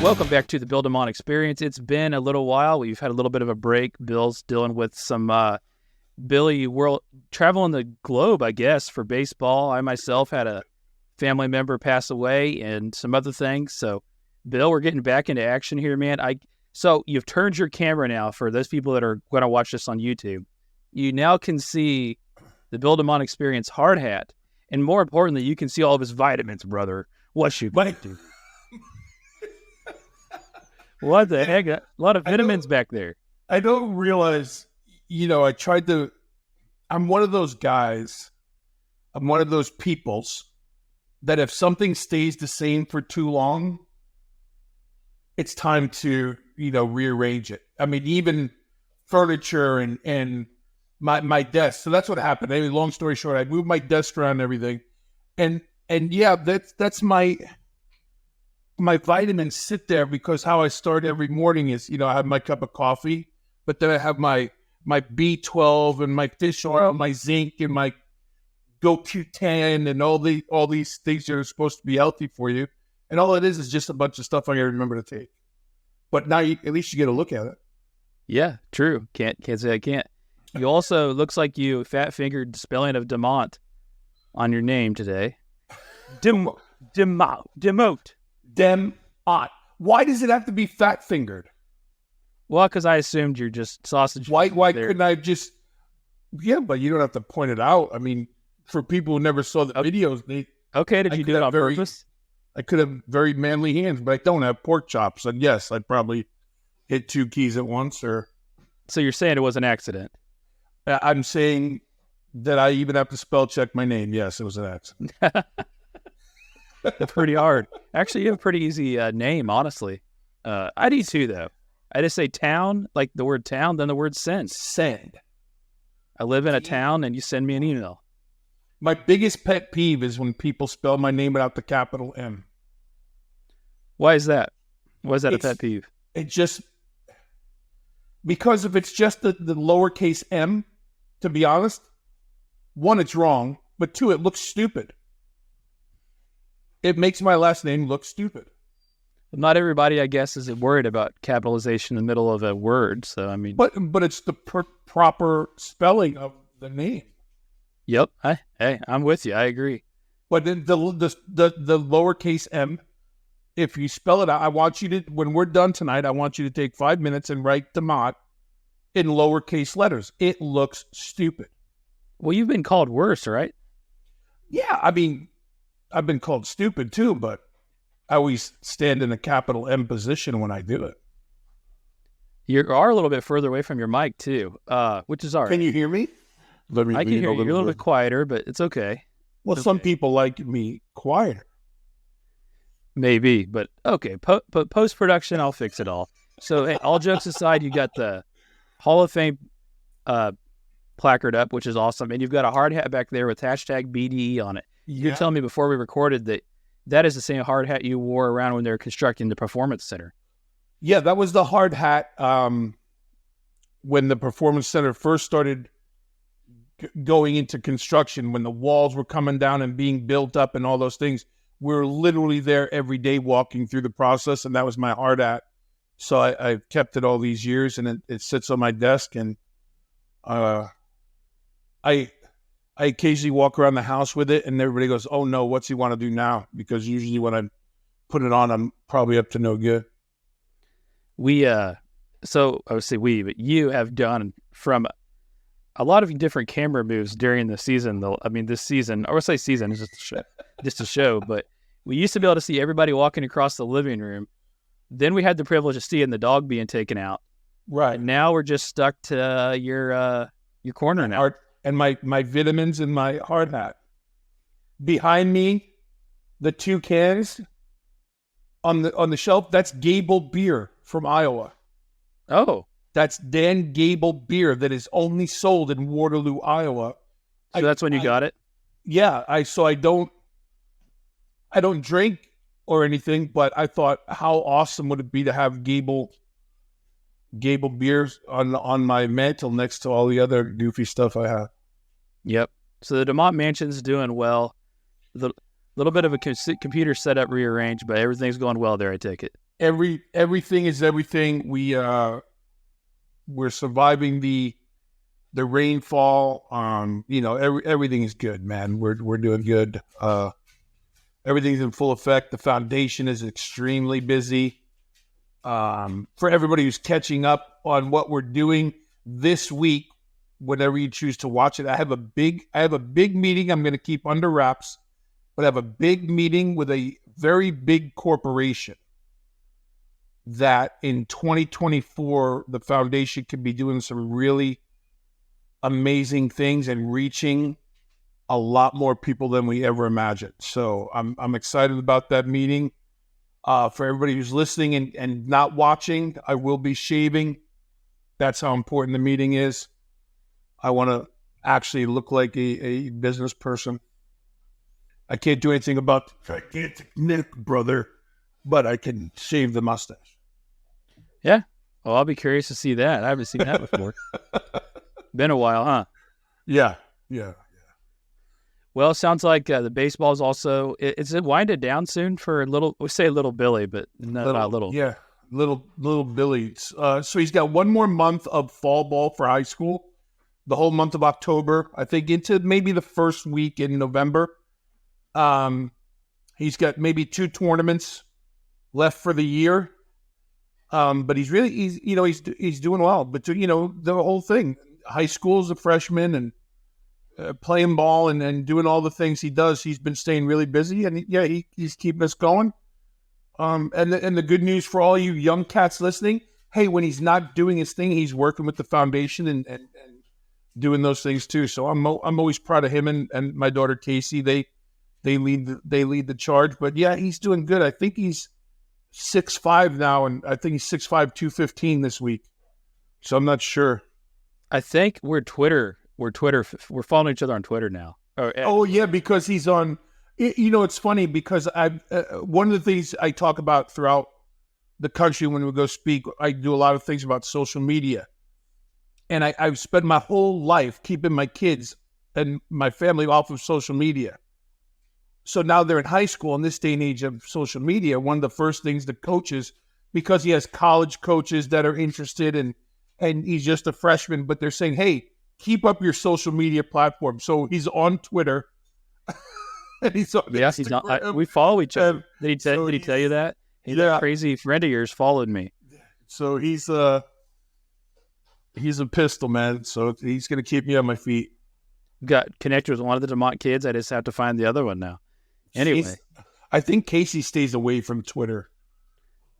Welcome back to the Bill DeMott Experience. It's been a little while. We've had a little bit of a break. Bill's dealing with some Billy world traveling the globe, I guess, for baseball. I myself had a family member pass away and some other things. So, Bill, we're getting back into action here, man. So you've turned your camera now for those people that are going to watch this on YouTube. You now can see the Bill DeMott Experience hard hat, and more importantly, you can see all of his vitamins, brother. What you do? What the heck? A lot of vitamins back there. I don't realize, I'm one of those guys, I'm one of those peoples that if something stays the same for too long, it's time to, rearrange it. I mean, even furniture and my desk. So that's what happened. Anyway, long story short, I moved my desk around and everything. And yeah, that's my vitamins sit there because how I start every morning is, I have my cup of coffee, but then I have my B12 and my fish oil, my zinc and my GoQ10 and all these things that are supposed to be healthy for you. And all it is just a bunch of stuff I got to remember to take. But now at least you get a look at it. Yeah, true. Can't say I can't. You also, looks like you fat-fingered the spelling of DeMott on your name today. DeMott. DeMott. Why does it have to be fat-fingered? Well, because I assumed you're just sausage. Why couldn't I just... Yeah, but you don't have to point it out. I mean, for people who never saw the videos, did you do it on purpose? I could have very manly hands, but I don't have pork chops. And yes, I'd probably hit two keys at once. So you're saying it was an accident? I'm saying that I even have to spell check my name. Yes, it was an accident. That's pretty hard. Actually, you have a pretty easy name, honestly. I do too, though. I just say town, like the word town, then the word send. Send. I live in a town, and you send me an email. My biggest pet peeve is when people spell my name without the capital M. Why is that? Why is that a pet peeve? Because if it's just the lowercase m, to be honest, one, it's wrong, but two, it looks stupid. It makes my last name look stupid. Not everybody, I guess, is worried about capitalization in the middle of a word. So I mean, but it's the proper spelling of the name. Yep. Hey, I'm with you. I agree. But then the lowercase m, if you spell it out, I want you to, when we're done tonight, I want you to take 5 minutes and write DeMott in lowercase letters. It looks stupid. Well, you've been called worse, right? Yeah, I mean, I've been called stupid too, but I always stand in a capital M position when I do it. You are a little bit further away from your mic too, which is all right. Can you hear me? I can hear you. You're a little bit quieter, but it's okay. Well, some people like me quieter. Maybe, but okay. Post-production, I'll fix it all. So, hey, all jokes aside, you got the Hall of Fame placard up, which is awesome. And you've got a hard hat back there with hashtag BDE on it. Yeah. You're telling me before we recorded that is the same hard hat you wore around when they were constructing the Performance Center. Yeah, that was the hard hat when the Performance Center first started going into construction, when the walls were coming down and being built up and all those things. We were literally there every day walking through the process, and that was my hard hat. So I've kept it all these years, and it sits on my desk, and I occasionally walk around the house with it, and everybody goes, "Oh no, what's he want to do now?" Because usually when I put it on, I'm probably up to no good. So I would say but you have done from a lot of different camera moves during the season. I mean, this season, I would say season is just a show, but we used to be able to see everybody walking across the living room. Then we had the privilege of seeing the dog being taken out. Right. And now we're just stuck to your corner now. And my vitamins and my hard hat. Behind me, the two cans on the shelf, that's Gable beer from Iowa. Oh. That's Dan Gable beer that is only sold in Waterloo, Iowa. So that's when you got it? Yeah. I don't drink or anything, but I thought, how awesome would it be to have Gable beers on my mantle next to all the other goofy stuff I have. Yep. So the DeMott Mansion's doing well. The little bit of a computer setup rearranged, but everything's going well there, I take it. everything is everything. We're surviving the rainfall. Everything is good, man. We're doing good. Everything's in full effect. The foundation is extremely busy. For everybody who's catching up on what we're doing this week, whenever you choose to watch it, I have a big meeting I'm going to keep under wraps, but I have a big meeting with a very big corporation that in 2024, the foundation could be doing some really amazing things and reaching a lot more people than we ever imagined. So I'm excited about that meeting. For everybody who's listening and not watching, I will be shaving. That's how important the meeting is. I want to actually look like a business person. I can't do anything about the gigantic neck, brother, but I can shave the mustache. Yeah. Well, I'll be curious to see that. I haven't seen that before. Been a while, huh? Yeah. Well, it sounds like the baseball's also, is it winded down soon for we say little Billy, but not little. Yeah, little Billy. So he's got one more month of fall ball for high school, the whole month of October, I think into maybe the first week in November. He's got maybe 2 tournaments left for the year. But he's doing well. But the whole thing, high school as a freshman and playing ball and doing all the things he does, he's been staying really busy, and he's keeping us going. And the good news for all you young cats listening, hey, when he's not doing his thing, he's working with the foundation and doing those things too. So I'm always proud of him and my daughter Casey. They lead the charge. But yeah, he's doing good. I think he's 6'5" now, and I think he's 6'5", 215 this week. So I'm not sure. I think we're following each other on Twitter now. Oh yeah, because he's on. It's funny because one of the things I talk about throughout the country when we go speak, I do a lot of things about social media, and I've spent my whole life keeping my kids and my family off of social media. So now they're in high school in this day and age of social media. One of the first things the coaches, because he has college coaches that are interested and he's just a freshman, but they're saying, hey, keep up your social media platform. So he's on Twitter. And he's on Instagram. We follow each other. Did he tell you that? That crazy friend of yours followed me. So he's a pistol, man. So he's going to keep me on my feet. Got connected with one of the DeMott kids. I just have to find the other one now. Anyway. I think Casey stays away from Twitter.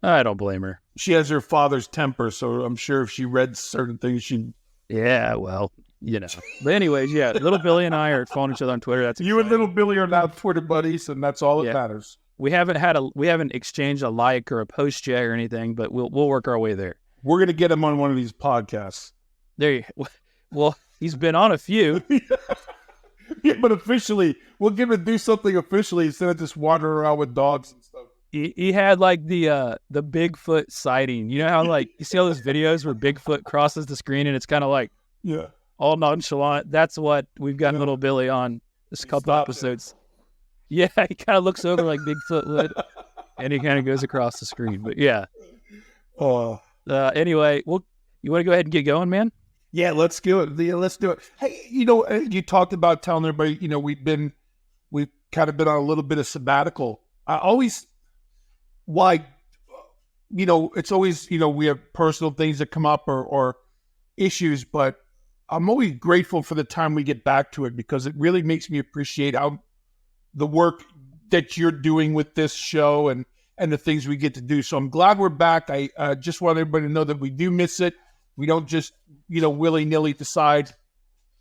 I don't blame her. She has her father's temper, so I'm sure if she read certain things, she'd... Yeah, well, But anyways, yeah, little Billy and I are following each other on Twitter. That's you and little Billy are now Twitter buddies, and that's all that matters. We haven't exchanged a like or a post yet or anything, but we'll work our way there. We're gonna get him on one of these podcasts. Well, he's been on a few. Yeah, but officially, we'll do something officially instead of just wandering around with dogs and stuff. He had like the Bigfoot sighting. You know how like you see all those videos where Bigfoot crosses the screen and it's kind of like all nonchalant. That's what we've got little Billy on this couple episodes. Yeah, he kind of looks over like Bigfoot would, and he kind of goes across the screen. But yeah. Anyway, you want to go ahead and get going, man? Yeah, let's do it. Let's do it. Hey, you talked about telling everybody, we've kind of been on a little bit of sabbatical. I always, it's always, we have personal things that come up or issues, but I'm always grateful for the time we get back to it because it really makes me appreciate how the work that you're doing with this show and the things we get to do. So I'm glad we're back. I just want everybody to know that we do miss it. We don't just, willy-nilly decide,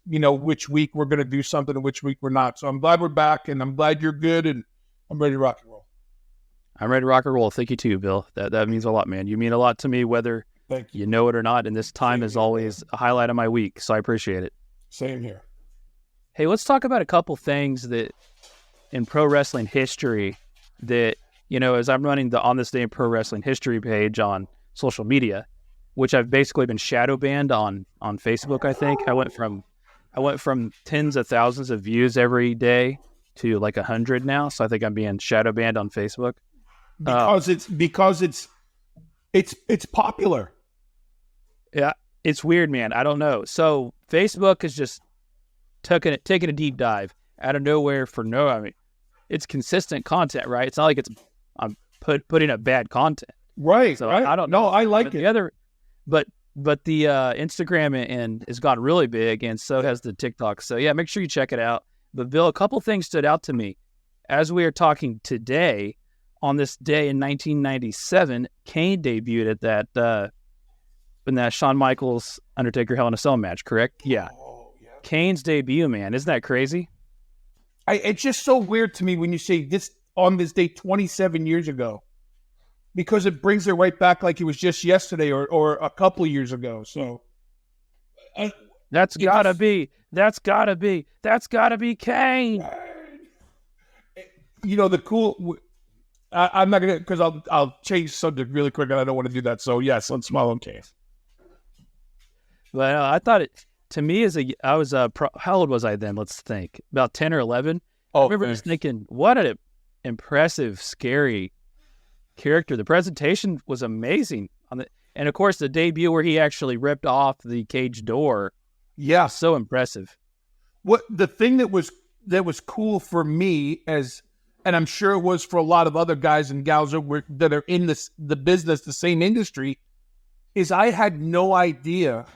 which week we're going to do something and which week we're not. So I'm glad we're back, and I'm glad you're good, and I'm ready to rock and roll. I'm ready to rock and roll. Thank you too, Bill. That means a lot, man. You mean a lot to me, whether you know it or not, and this time is always a highlight of my week, so I appreciate it. Same here. Hey, let's talk about a couple things that in pro wrestling history that, as I'm running the On This Day in Pro Wrestling History page on social media, which I've basically been shadow banned on Facebook. I think I went from tens of thousands of views every day to like 100 now. So I think I'm being shadow banned on Facebook because it's It's popular. Yeah, it's weird, man. I don't know. So Facebook is just taking a deep dive out of nowhere I mean, it's consistent content, right? It's not like I'm putting up bad content. Right. So right. I don't know. No, I like but it. But the Instagram and has gotten really big, and so has the TikTok. So yeah, make sure you check it out. But Bill, a couple things stood out to me as we are talking today. On this day in 1997, Kane debuted at that in that Shawn Michaels Undertaker Hell in a Cell match. Correct? Yeah. Oh, yeah. Kane's debut, man, isn't that crazy? It's just so weird to me when you say this on this day 27 years ago, because it brings it right back like it was just yesterday or a couple of years ago. So that's gotta be Kane. You know, the cool. I'm not gonna, because I'll change subject really quick, and I don't want to do that. So yes, let's smile on Kane. Well, I thought it to me I was how old was I then? Let's think, about 10 or 11. I remember just thinking, what an impressive, scary character. The presentation was amazing and of course the debut where he actually ripped off the cage door. Yeah, so impressive. What the thing that was cool for me, and I'm sure it was for a lot of other guys and gals that are in the business, the same industry, is I had no idea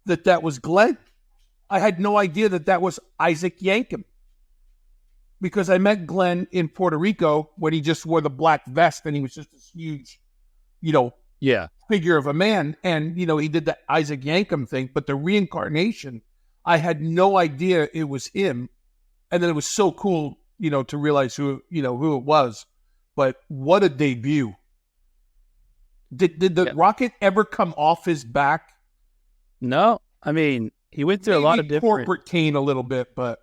that was Glenn. I had no idea that was Isaac Yankem, because I met Glenn in Puerto Rico when he just wore the black vest and he was just this huge, figure of a man. And, he did the Isaac Yankem thing, but the reincarnation, I had no idea it was him. And then it was so cool, to realize who it was. But what a debut. Did the rocket ever come off his back? No. I mean, he went through a lot of different... corporate Kane a little bit, but...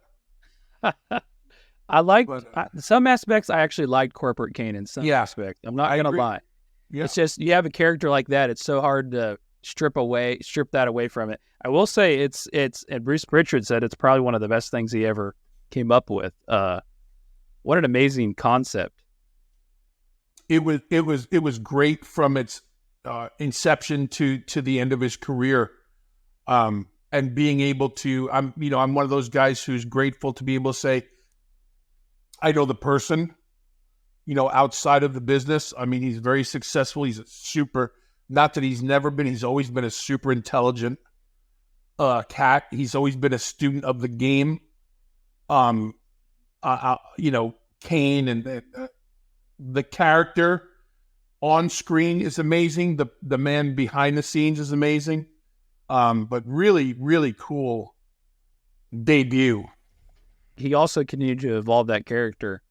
I liked... some aspects, I actually liked corporate Kane in some aspects. I'm not going to lie. Yeah. It's just, you have a character like that, it's so hard to strip that away from it. I will say and Bruce Pritchard said it's probably one of the best things he ever came up with. What an amazing concept. It was great from its inception to the end of his career. And being able to, I'm one of those guys who's grateful to be able to say, I know the person, outside of the business. I mean, he's very successful. He's not that he's always been a super intelligent cat. He's always been a student of the game. Kane and the character on screen is amazing. The man behind the scenes is amazing. But really, really cool debut. He also continued to evolve that character.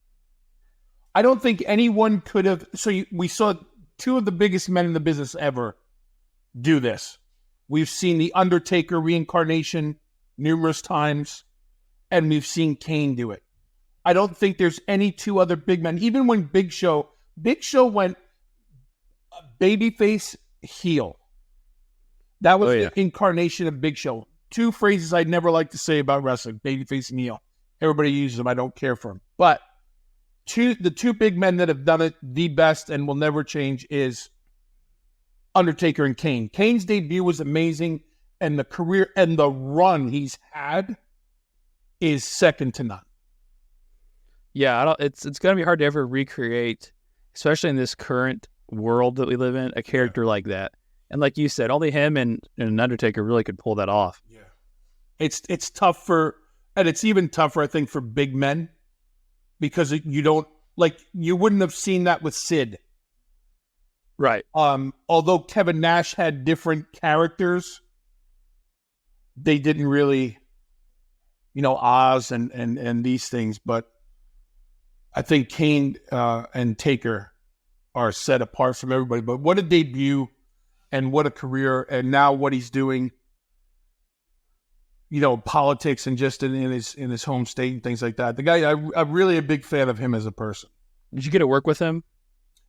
I don't think anyone could have. We saw two of the biggest men in the business ever do this. We've seen the Undertaker reincarnation numerous times, and we've seen Kane do it. I don't think there's any two other big men. Even when Big Show went babyface heel. That was the incarnation of Big Show. Two phrases I'd never like to say about wrestling: babyface and heel. Everybody uses them. I don't care for them. But the two big men that have done it the best and will never change is Undertaker and Kane. Kane's debut was amazing, and the career and the run he's had is second to none. Yeah, it's going to be hard to ever recreate, especially in this current world that we live in, a character like that. And like you said, only him and an Undertaker really could pull that off. Yeah, it's tough and it's even tougher, I think, for big men, because you wouldn't have seen that with Sid. Right. Although Kevin Nash had different characters, they didn't really, Oz and these things. But I think Kane and Taker are set apart from everybody. But what a debut and what a career, and now what he's doing, politics and just in his home state and things like that. The guy, I'm really a big fan of him as a person. Did you get to work with him?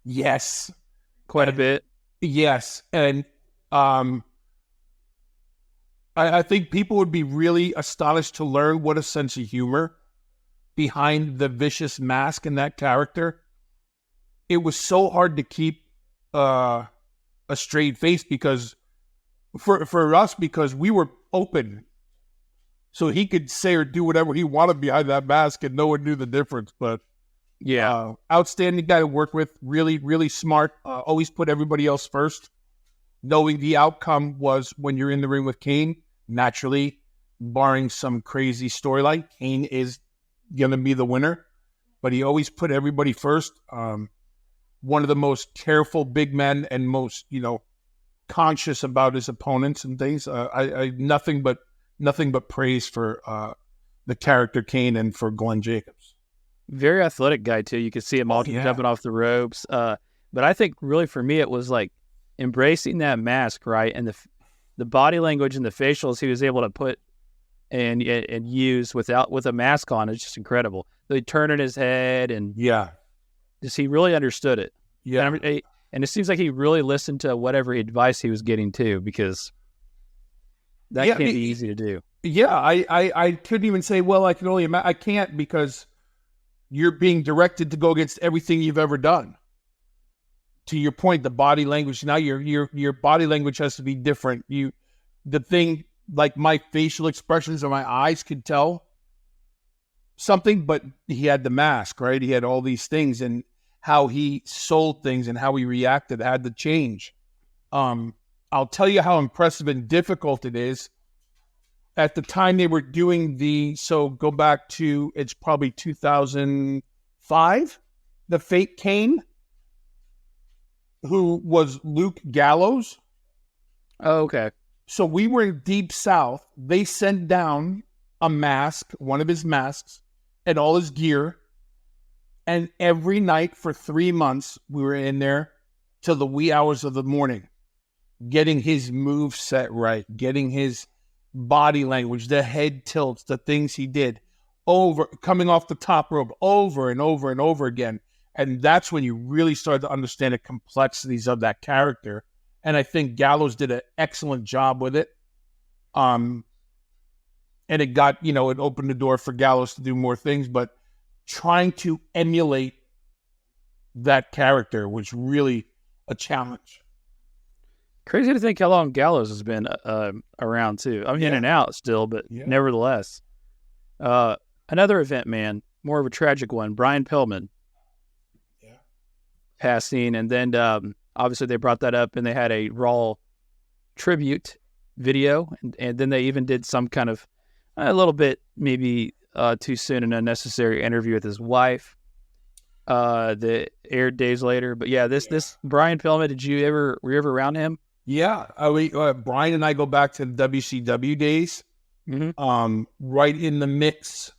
Yes. Quite a bit. Yes. And I think people would be really astonished to learn what a sense of humor behind the vicious mask in that character. It was so hard to keep a straight face because for us, because we were open. So he could say or do whatever he wanted behind that mask and no one knew the difference. But Yeah. outstanding guy to work with. Really, really smart. Always put everybody else first. Knowing the outcome was when you're in the ring with Kane, naturally, barring some crazy storyline, Kane is going to be the winner. But he always put everybody first. One of the most careful big men and most, conscious about his opponents and things. I nothing but praise for the character Kane and for Glenn Jacobs. Very athletic guy too. You could see him all jumping off the ropes. But I think really for me it was like embracing that mask, right, and the body language and the facials he was able to put and use with a mask on is just incredible. They turning his head and just he really understood it. Yeah, and it seems like he really listened to whatever advice he was getting too, because that can't be easy to do. Yeah, I couldn't even say, well, I can only imagine. I can't, because you're being directed to go against everything you've ever done. To your point, the body language, now your body language has to be different. The thing, like my facial expressions or my eyes could tell something, but he had the mask, right? He had all these things, and how he sold things and how he reacted had to change. I'll tell you how impressive and difficult it is. At the time they were doing so go back to, it's probably 2005, the fake Kane, who was Luke Gallows. Oh, okay. So we were in Deep South. They sent down a mask, one of his masks, and all his gear. And every night for 3 months, we were in there till the wee hours of the morning, getting his move set right, getting his body language, the head tilts, the things he did, coming off the top rope over and over and over again. And that's when you really start to understand the complexities of that character. And I think Gallows did an excellent job with it. And it got, it opened the door for Gallows to do more things, but trying to emulate that character was really a challenge. Crazy to think how long Gallows has been around too. I'm in and out still, but nevertheless. Another event, man, more of a tragic one. Brian Pillman passing, and then obviously they brought that up, and they had a Raw tribute video, and then they even did some kind of a little bit maybe too soon and unnecessary interview with his wife that aired days later. But this Brian Pillman, were you ever around him? Yeah, Brian and I go back to the WCW days. Mm-hmm. Right in the mix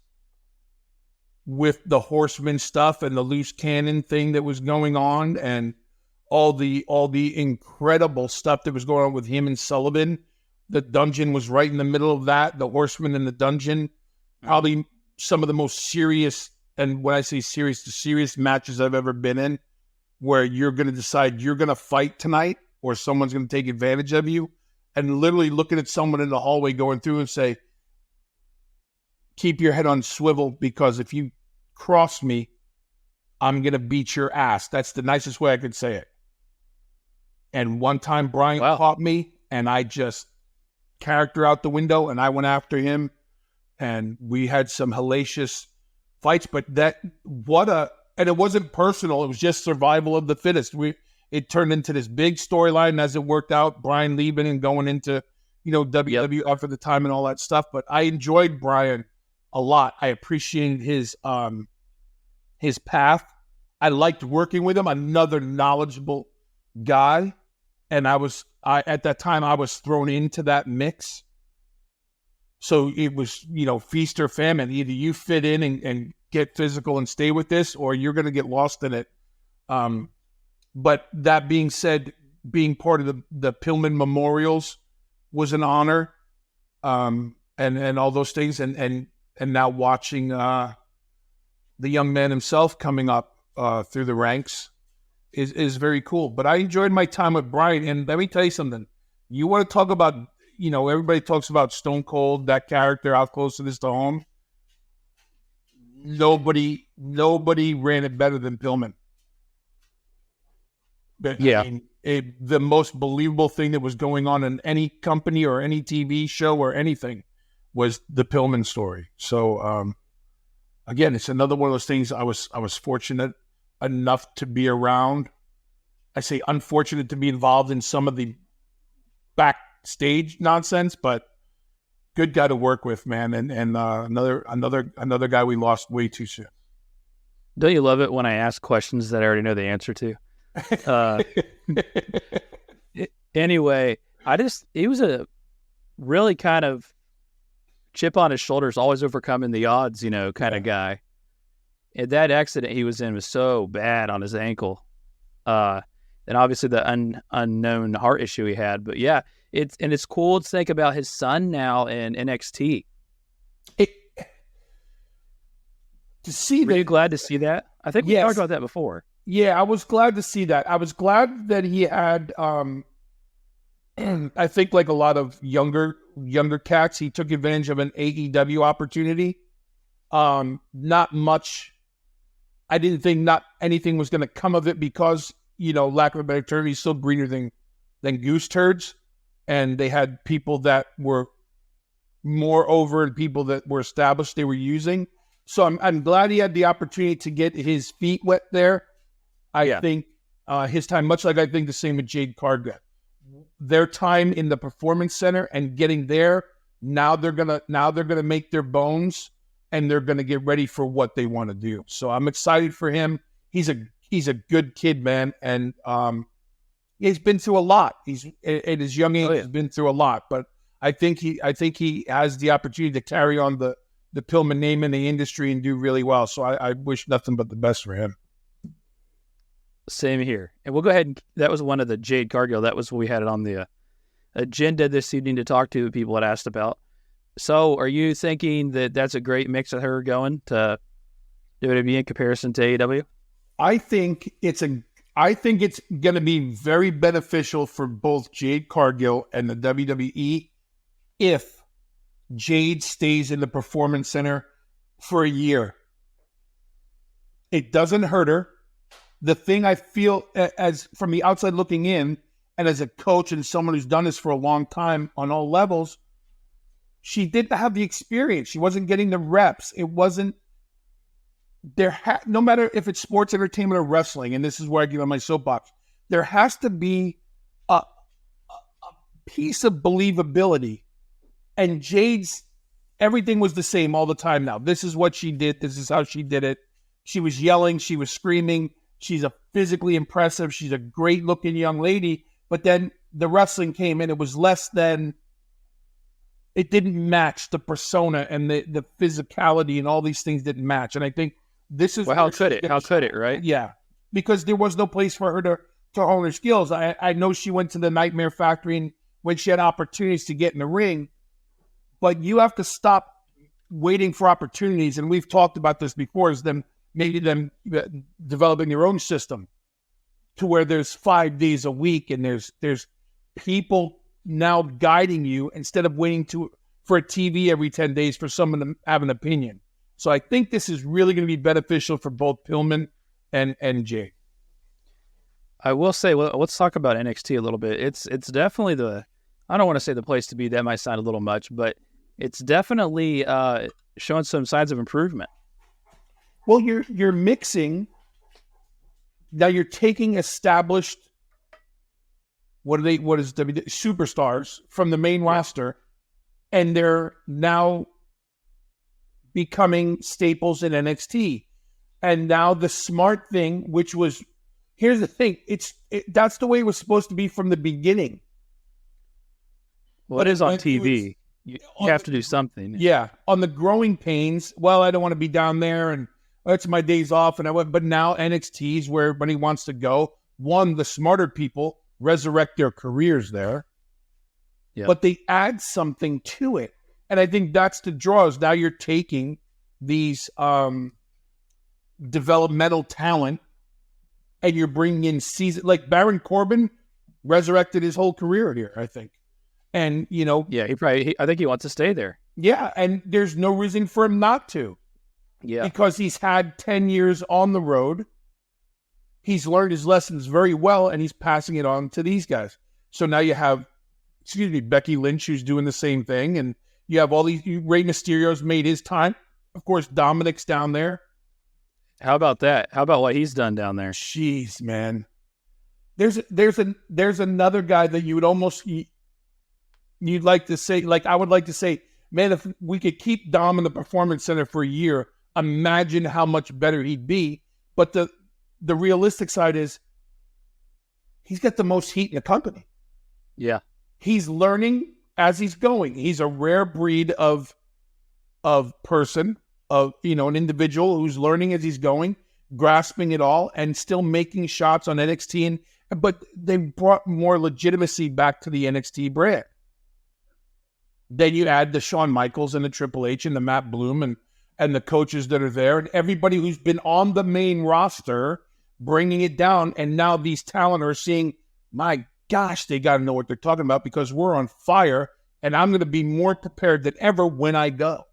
with the Horseman stuff and the loose cannon thing that was going on, and all the incredible stuff that was going on with him and Sullivan. The dungeon was right in the middle of that. The Horseman in the dungeon, probably some of the most serious, and when I say serious, the serious matches I've ever been in, where you're going to decide you're going to fight tonight, or someone's going to take advantage of you, and literally looking at someone in the hallway going through and say, keep your head on swivel, because if you cross me, I'm going to beat your ass. That's the nicest way I could say it. And one time Brian caught me, and I just character out the window, and I went after him, and we had some hellacious fights, but and it wasn't personal. It was just survival of the fittest. It turned into this big storyline as it worked out, Brian leaving and going into, WWF at the time and all that stuff. But I enjoyed Brian a lot. I appreciated his path. I liked working with him, another knowledgeable guy. And at that time I was thrown into that mix. So it was, feast or famine. Either you fit in and get physical and stay with this, or you're going to get lost in it. But that being said, being part of the Pillman Memorials was an honor, and all those things, and now watching the young man himself coming up through the ranks is very cool. But I enjoyed my time with Brian, and let me tell you something. You want to talk about, everybody talks about Stone Cold, that character, how close it is to home. Nobody ran it better than Pillman. But, yeah. I mean, the most believable thing that was going on in any company or any TV show or anything was the Pillman story. So again, it's another one of those things. I was fortunate enough to be around. I say unfortunate to be involved in some of the backstage nonsense, but good guy to work with, man. And another guy we lost way too soon. Don't you love it when I ask questions that I already know the answer to? Anyway, he was a really kind of chip on his shoulders, always overcoming the odds, kind of guy. And that accident he was in was so bad on his ankle. And obviously the unknown heart issue he had. But yeah, it's cool to think about his son now in NXT. Were you glad to see that? I think we talked about that before. Yeah, I was glad to see that. I was glad that he had, I think like a lot of younger cats, he took advantage of an AEW opportunity. Not much. I didn't think not anything was going to come of it because, lack of a better term, he's still greener than goose turds. And they had people that were more over and people that were established they were using. So I'm glad he had the opportunity to get his feet wet there. I think his time, much like I think the same with Jade Cargill, their time in the Performance Center and getting there, now they're gonna make their bones and they're gonna get ready for what they want to do. So I'm excited for him. He's a good kid, man, and he's been through a lot. He's at his young age, he's been through a lot, but I think he has the opportunity to carry on the Pillman name in the industry and do really well. So I wish nothing but the best for him. Same here. And we'll go ahead and that was one of the Jade Cargill. That was what we had it on the agenda this evening to talk to people had asked about. So are you thinking that that's a great mix of her going to WWE in comparison to AEW? I think it's going to be very beneficial for both Jade Cargill and the WWE if Jade stays in the Performance Center for a year. It doesn't hurt her. The thing I feel as from the outside looking in and as a coach and someone who's done this for a long time on all levels, she didn't have the experience. She wasn't getting the reps. It wasn't there. No matter if it's sports entertainment or wrestling, and this is where I get on my soapbox, there has to be a piece of believability. And Jade's, everything was the same all the time now. This is what she did. This is how she did it. She was yelling. She was screaming. She's a physically impressive. She's a great looking young lady. But then the wrestling came in. It was less than, it didn't match the persona and the physicality and all these things didn't match. And I think this is... Well, how could it? How could it, right? Yeah. Because there was no place for her to hone her skills. I know she went to the Nightmare Factory and when she had opportunities to get in the ring, but you have to stop waiting for opportunities. And we've talked about this before, is them developing their own system to where there's 5 days a week and there's people now guiding you instead of waiting for a TV every 10 days for someone to have an opinion. So I think this is really going to be beneficial for both Pillman and Jay. I will say, well, let's talk about NXT a little bit. It's definitely I don't want to say the place to be. That might sound a little much, but it's definitely showing some signs of improvement. Well, you're mixing. Now you're taking established. What is WWE Superstars from the main roster, and they're now becoming staples in NXT. And now the smart thing, which was, here's the thing, that's the way it was supposed to be from the beginning. Well, it is on TV. You have to do something. Yeah, on the growing pains. Well, I don't want to be down there, and it's my days off, and I went. But now NXT is where everybody wants to go. One, the smarter people resurrect their careers there, but they add something to it, and I think that's the draws. Now you're taking these developmental talent, and you're bringing in season like Baron Corbin resurrected his whole career here, I think. And, I think he wants to stay there. Yeah, and there's no reason for him not to. Yeah. Because he's had 10 years on the road. he's learned his lessons very well, and he's passing it on to these guys. So now you have, Becky Lynch, who's doing the same thing, and you have all these. Rey Mysterio's made his time. Of course, Dominic's down there. How about that? How about what he's done down there? Jeez, man. There's another guy that you would almost you'd like to say, like I would like to say, man, if we could keep Dom in the Performance Center for a year, imagine how much better he'd be. But the realistic side is he's got the most heat in the company. Yeah. He's learning as he's going. He's a rare breed of person, of an individual who's learning as he's going, grasping it all, and still making shots on NXT. But they brought more legitimacy back to the NXT brand. Then you add the Shawn Michaels and the Triple H and the Matt Bloom and the coaches that are there, and everybody who's been on the main roster, bringing it down. And now these talent are seeing, my gosh, they got to know what they're talking about, because we're on fire, and I'm going to be more prepared than ever when I go.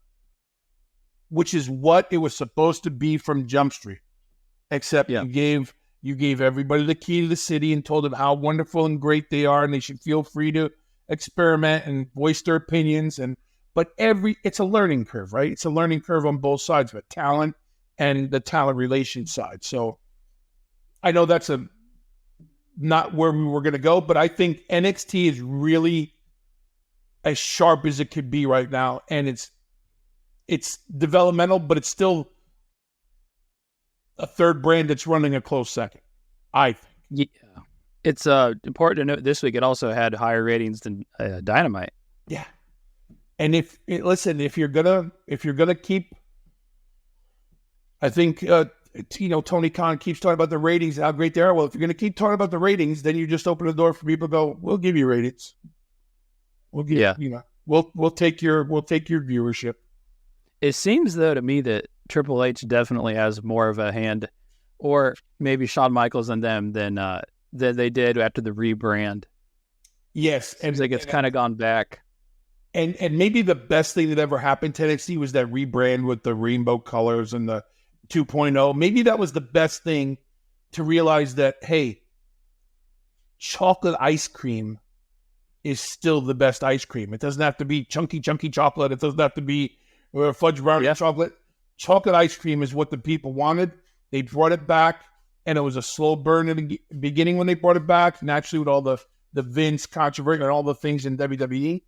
Which is what it was supposed to be from Jump Street. Except you gave everybody the key to the city and told them how wonderful and great they are, and they should feel free to experiment and voice their opinions. But it's a learning curve, right? It's a learning curve on both sides of it, talent and the talent relation side. So I know that's not where we were going to go, but I think NXT is really as sharp as it could be right now, and it's developmental, but it's still a third brand that's running a close second, I think. Yeah. It's important to note this week it also had higher ratings than Dynamite. Yeah. And if you're gonna keep, I think Tony Khan keeps talking about the ratings, how great they are. Well, if you're gonna keep talking about the ratings, then you just open the door for people to go, we'll give you ratings. We'll give we'll take your viewership. It seems though to me that Triple H definitely has more of a hand, or maybe Shawn Michaels and them than they did after the rebrand. Yes, Seems like it's kind of gone back. And maybe the best thing that ever happened to NXT was that rebrand with the rainbow colors and the 2.0. Maybe that was the best thing to realize that, hey, chocolate ice cream is still the best ice cream. It doesn't have to be chunky chocolate. It doesn't have to be fudge brownie chocolate. Chocolate ice cream is what the people wanted. They brought it back, and it was a slow burn in the beginning when they brought it back, naturally with all the Vince controversy and all the things in WWE.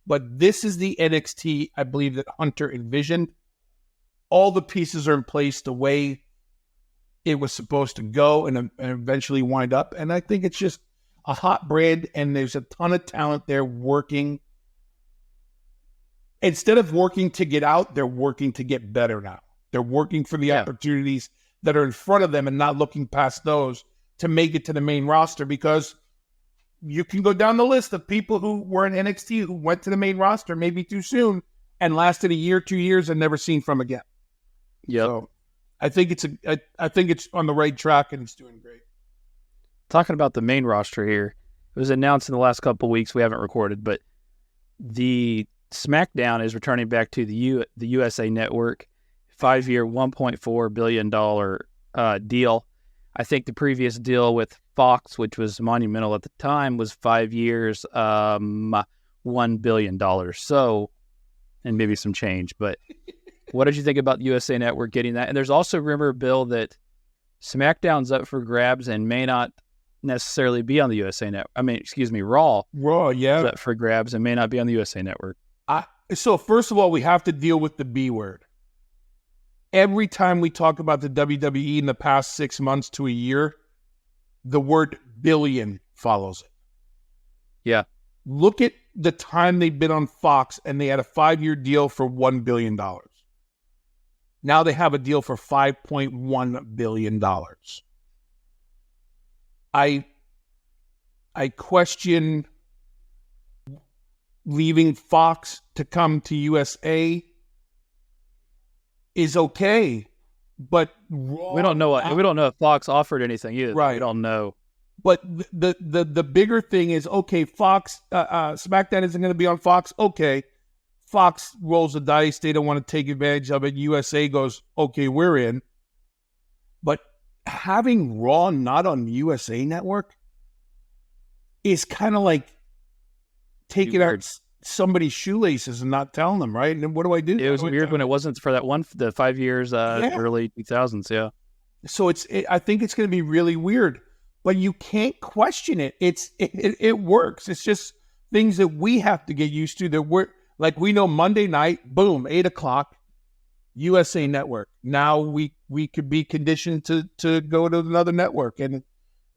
But this is the NXT, I believe, that Hunter envisioned. All the pieces are in place the way it was supposed to go and eventually wind up. And I think it's just a hot brand, and there's a ton of talent there working. Instead of working to get out, they're working to get better now. They're working for the opportunities that are in front of them and not looking past those to make it to the main roster, because you can go down the list of people who were in NXT who went to the main roster maybe too soon and lasted a year, 2 years, and never seen from again. Yeah. So I think it's on the right track, and it's doing great. Talking about the main roster here, it was announced in the last couple of weeks. We haven't recorded, but the Smackdown is returning back to the USA Network, 5-year, $1.4 billion deal. I think the previous deal with Fox, which was monumental at the time, was 5 years, $1 billion. So, and maybe some change. But what did you think about the USA Network getting that? And there's also rumor, Bill, that SmackDown's up for grabs and may not necessarily be on the USA Network. Raw. Raw, yeah. Is up for grabs and may not be on the USA Network. So first of all, we have to deal with the B word. Every time we talk about the WWE in the past 6 months to a year, the word billion follows it. Yeah. Look at the time they've been on Fox, and they had a 5-year deal for $1 billion. Now they have a deal for $5.1 billion. I question leaving Fox to come to USA is okay, but we don't know if Fox offered anything either. Right. We don't know. But the bigger thing is, okay, Fox, SmackDown isn't going to be on Fox. Okay, Fox rolls the dice. They don't want to take advantage of it. USA goes, okay, we're in. But having Raw not on USA Network is kind of like taking out somebody's shoelaces and not telling them, right? And what do I do? It was weird when it wasn't for the 5 years, early 2000s. Yeah. So I think it's going to be really weird, but you can't question it. It works. It's just things that we have to get used to. That we know Monday night, boom, 8:00, USA Network. Now we could be conditioned to go to another network, and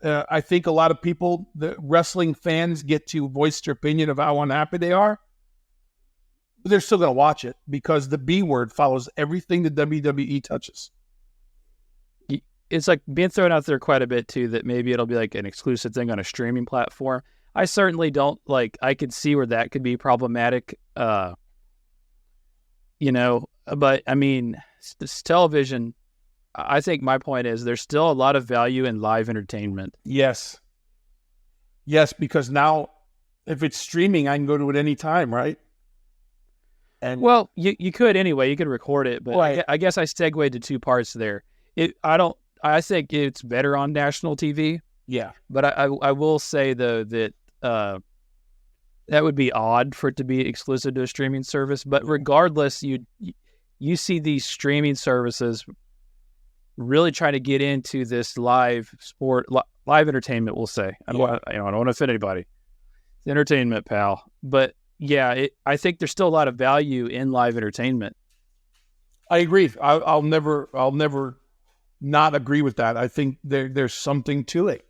I think a lot of people, the wrestling fans, get to voice their opinion of how unhappy they are. But they're still going to watch it because the B word follows everything the WWE touches. It's like being thrown out there quite a bit too, that maybe it'll be like an exclusive thing on a streaming platform. I certainly don't I could see where that could be problematic, but I mean, this television, I think my point is there's still a lot of value in live entertainment. Yes. Yes, because now if it's streaming, I can go to it anytime, right? And well, you could anyway. You could record it, but right. I guess I segued to two parts there. I think it's better on national TV. Yeah. But I will say, though, that that would be odd for it to be exclusive to a streaming service. But regardless, you see these streaming services really try to get into this live sport, live entertainment, we'll say. I don't want to offend anybody. It's entertainment, pal. But yeah, I think there's still a lot of value in live entertainment. I agree. I'll never not agree with that. I think there's something to it.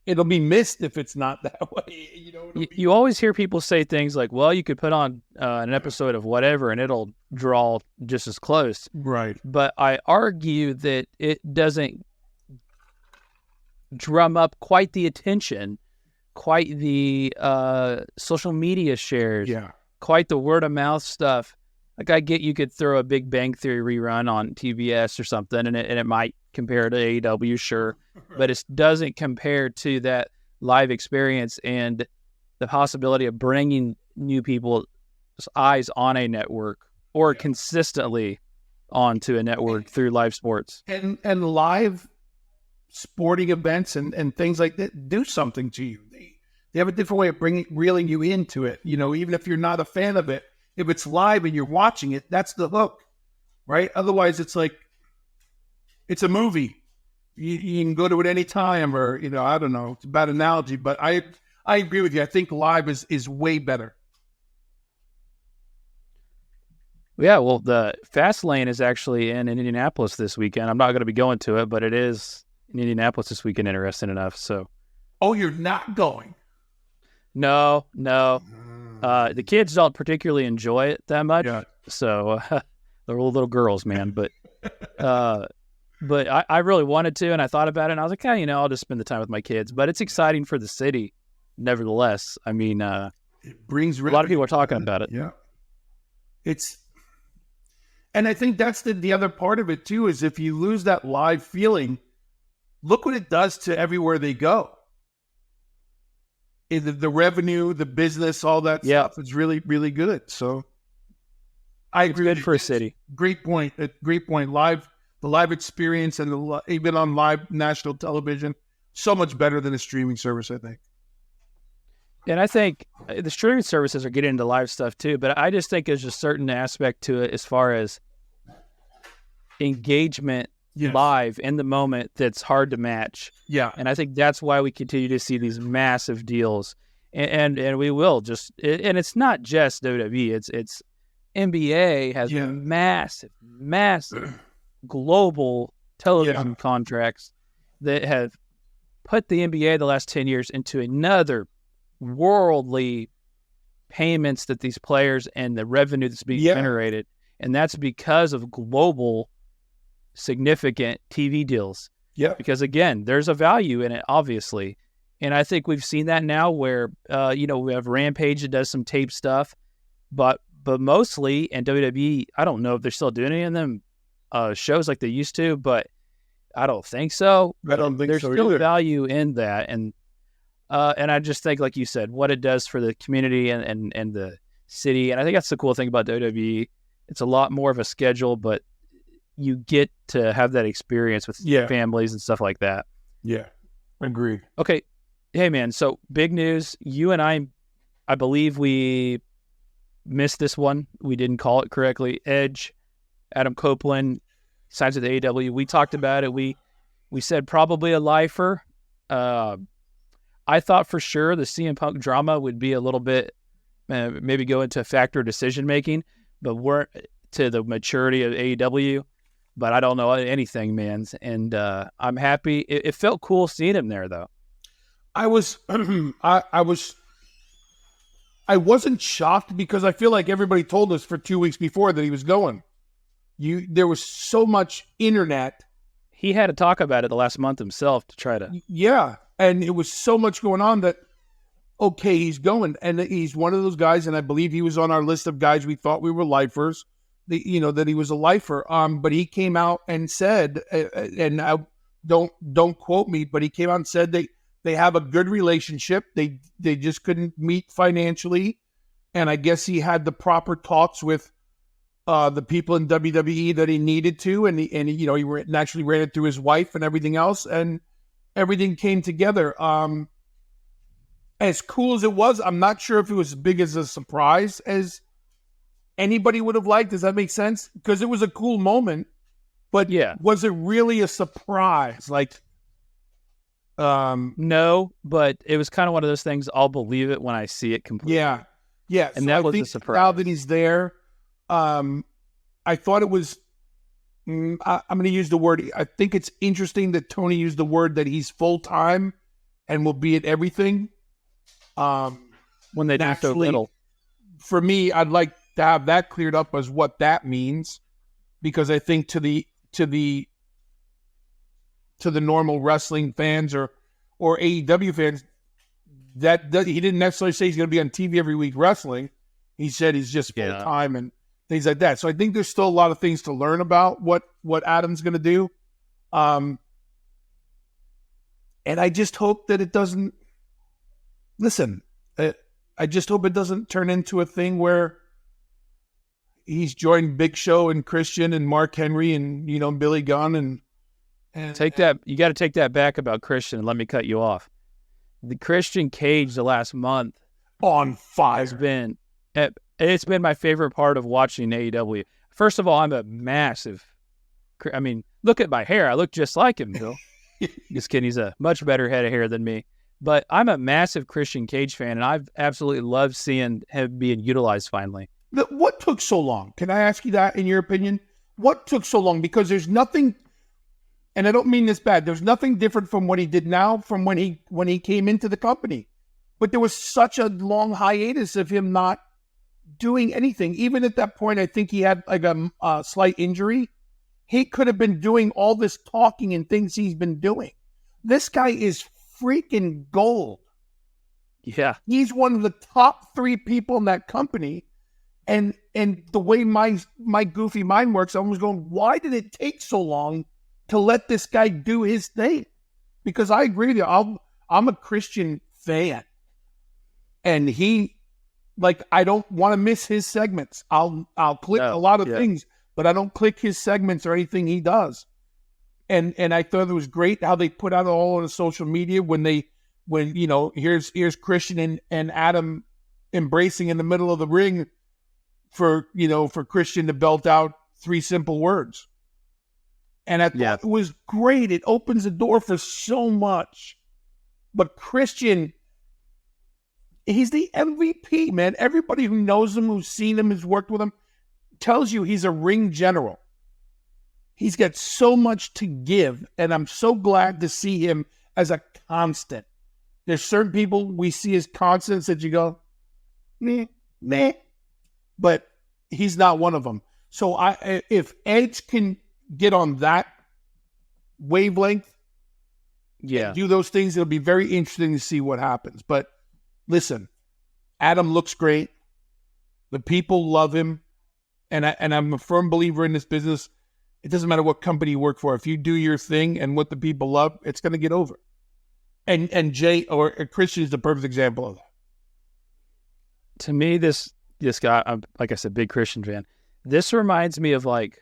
It'll be missed if it's not that way. You always hear people say things like, well, you could put on an episode of whatever and it'll draw just as close. Right. But I argue that it doesn't drum up quite the attention, quite the social media shares, quite the word of mouth stuff. Like, I get you could throw a Big Bang Theory rerun on TBS or something, and it might compare to AEW, sure, but it doesn't compare to that live experience and the possibility of bringing new people's eyes on a network or consistently onto a network through live sports. And live sporting events and things like that do something to you. They have a different way of reeling you into it. Even if you're not a fan of it, if it's live and you're watching it, that's the hook, right? Otherwise, it's like, it's a movie. You can go to it any time, or, I don't know. It's a bad analogy, but I agree with you. I think live is way better. Yeah, well, the Fast Lane is actually in Indianapolis this weekend. I'm not going to be going to it, but it is in Indianapolis this weekend, interesting enough. So, oh, you're not going? No. The kids don't particularly enjoy it that much. Yeah. So they're little girls, man. But I really wanted to, and I thought about it, and I was like, I'll just spend the time with my kids. But it's exciting for the city, nevertheless. I mean, it brings a lot of people are talking about it. Yeah. And I think that's the other part of it too, is if you lose that live feeling, look what it does to everywhere they go. The revenue, the business, all that stuff is really, really good. So I agree. It's good for a city. Great point. Great point. The live experience, and even on live national television, so much better than a streaming service, I think. And I think the streaming services are getting into live stuff too, but I just think there's a certain aspect to it as far as engagement live in the moment that's hard to match. Yeah. And I think that's why we continue to see these massive deals. And we will and it's not just WWE, it's NBA has massive global television contracts that have put the NBA the last 10 years into another worldly payments that these players and the revenue that's being generated. And that's because of global significant TV deals. Yeah. Because again, there's a value in it, obviously. And I think we've seen that now where, we have Rampage that does some tape stuff, but mostly, and WWE, I don't know if they're still doing any of them shows like they used to, but I don't think so. I don't think there's so still either. value in that. And I just think, like you said, what it does for the community and the city. And I think that's the cool thing about WWE. It's a lot more of a schedule, but you get to have that experience with families and stuff like that. Yeah, agreed. Okay. Hey, man, so big news. You and I believe we missed this one. We didn't call it correctly. Edge, Adam Copeland, signs with the AEW. We talked about it. We said probably a lifer. I thought for sure the CM Punk drama would be a little bit, maybe go into factor decision-making, but weren't to the maturity of AEW. But I don't know anything, man. And I'm happy. It felt cool seeing him there, though. I wasn't shocked because I feel like everybody told us for 2 weeks before that he was going. There was so much internet. He had to talk about it the last month himself to try to. Yeah, and it was so much going on that, okay, he's going. And he's one of those guys, and I believe he was on our list of guys we thought we were lifers, that he was a lifer. But he came out and said, and I, don't quote me, but he came out and said they have a good relationship. They just couldn't meet financially. And I guess he had the proper talks with the people in WWE that he needed to. And he naturally ran it through his wife and everything else. And everything came together. As cool as it was, I'm not sure if it was as big as a surprise as anybody would have liked. Does that make sense? Because it was a cool moment. But was it really a surprise? No, but it was kind of one of those things. I'll believe it when I see it completely. Yeah. And so that was a surprise. Now that he's there, I thought it was. I'm going to use the word. I think it's interesting that Tony used the word that he's full time and will be at everything. When they do so little. For me, I'd like to have that cleared up as what that means, because I think to the normal wrestling fans or AEW fans, that he didn't necessarily say he's going to be on TV every week wrestling. He said he's just full time and things like that. So I think there's still a lot of things to learn about what Adam's going to do. And I just hope that it doesn't. Listen, I just hope it doesn't turn into a thing where he's joined Big Show and Christian and Mark Henry and Billy Gunn and take that. You got to take that back about Christian. And let me cut you off. The Christian Cage the last month on fire has been. It's been my favorite part of watching AEW. First of all, I'm a massive. I mean, look at my hair. I look just like him, Bill. Just kidding. He's a much better head of hair than me. But I'm a massive Christian Cage fan, and I've absolutely loved seeing him being utilized finally. What took so long? Can I ask you that, in your opinion? What took so long? Because there's nothing, and I don't mean this bad, there's nothing different from what he did now from when he came into the company. But there was such a long hiatus of him not doing anything. Even at that point, I think he had like a slight injury. He could have been doing all this talking and things he's been doing. This guy is freaking gold. Yeah. He's one of the top 3 people in that company. And the way my goofy mind works, I was going, why did it take so long to let this guy do his thing? Because I agree with you. I'm a Christian fan. And I don't want to miss his segments. I'll click a lot of things, but I don't click his segments or anything he does. And I thought it was great how they put out all on the social media when here's Christian and Adam embracing in the middle of the ring for Christian to belt out 3 simple words. And I thought it was great. It opens the door for so much. But Christian, he's the MVP, man. Everybody who knows him, who's seen him, has worked with him, tells you he's a ring general. He's got so much to give, and I'm so glad to see him as a constant. There's certain people we see as constants that you go, meh, but he's not one of them. So if Edge can get on that wavelength, do those things, it'll be very interesting to see what happens. But listen, Adam looks great. The people love him, and I'm a firm believer in this business. It doesn't matter what company you work for. If you do your thing and what the people love, it's going to get over. And Jay or Christian is the perfect example of that. To me, this guy, I'm, like I said, big Christian fan. This reminds me of like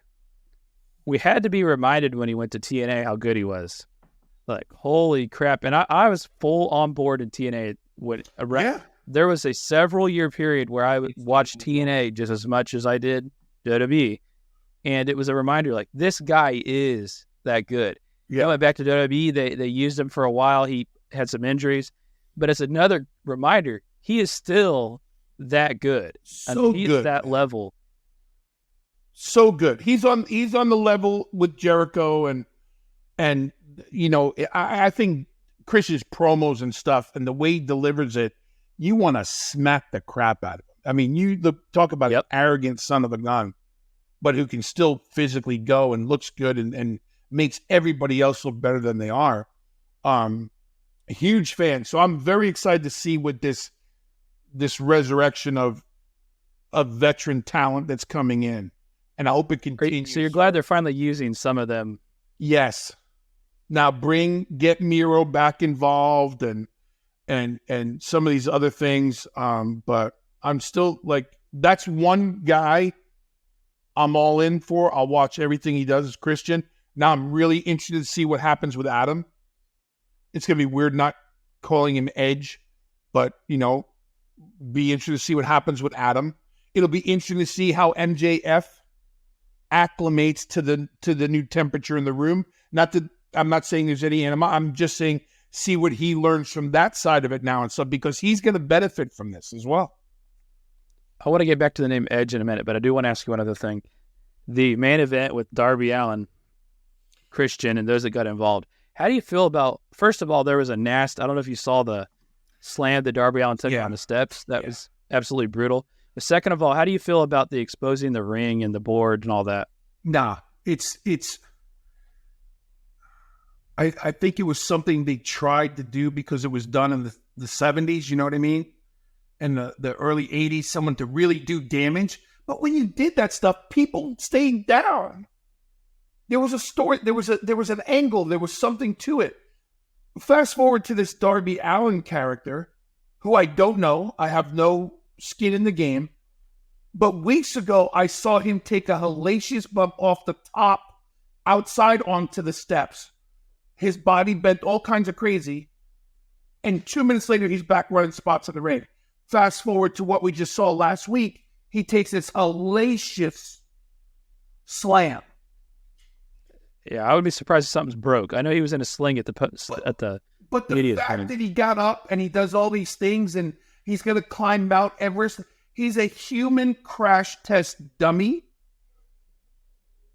we had to be reminded when he went to TNA how good he was. Like, holy crap. And I was full on board in TNA. There was a several year period where I would watch TNA just as much as I did WWE. And it was a reminder, like, this guy is that good. Yeah. I went back to WWE. They used him for a while. He had some injuries. But it's another reminder, he is still that good. He's good. That level. So good. He's on the level with Jericho and you know, I think Chris's promos and stuff and the way he delivers it, you want to smack the crap out of him. I mean, talk about an arrogant son of a gun, but who can still physically go and looks good and makes everybody else look better than they are. A huge fan. So I'm very excited to see what this resurrection of veteran talent that's coming in. And I hope it continues. So you're glad they're finally using some of them. Yes. Now get Miro back involved and some of these other things. But I'm still like, that's one guy I'm all in for. I'll watch everything he does as Christian. Now I'm really interested to see what happens with Adam. It's going to be weird not calling him Edge, but, you know, be interested to see what happens with Adam. It'll be interesting to see how MJF acclimates to the new temperature in the room. I'm not saying there's any anima. I'm just saying see what he learns from that side of it now and stuff, because he's going to benefit from this as well. I want to get back to the name Edge in a minute, but I do want to ask you one other thing. The main event with Darby Allin, Christian, and those that got involved. How do you feel about, first of all, there was a I don't know if you saw the slam that Darby Allin took on the steps. That was absolutely brutal. But second of all, how do you feel about the exposing the ring and the board and all that? Nah, I think it was something they tried to do because it was done in the 70s, you know what I mean? And the early 80s, someone to really do damage. But when you did that stuff, people stayed down. There was a story, there was an angle, there was something to it. Fast forward to this Darby Allin character, who I don't know. I have no skin in the game. But weeks ago, I saw him take a hellacious bump off the top, outside onto the steps. His body bent all kinds of crazy. And 2 minutes later, he's back running spots in the ring. Fast forward to what we just saw last week. He takes this hellacious slam. Yeah, I would be surprised if something's broke. I know he was in a sling at the But the fact that he got up and he does all these things and he's going to climb Mount Everest, he's a human crash test dummy.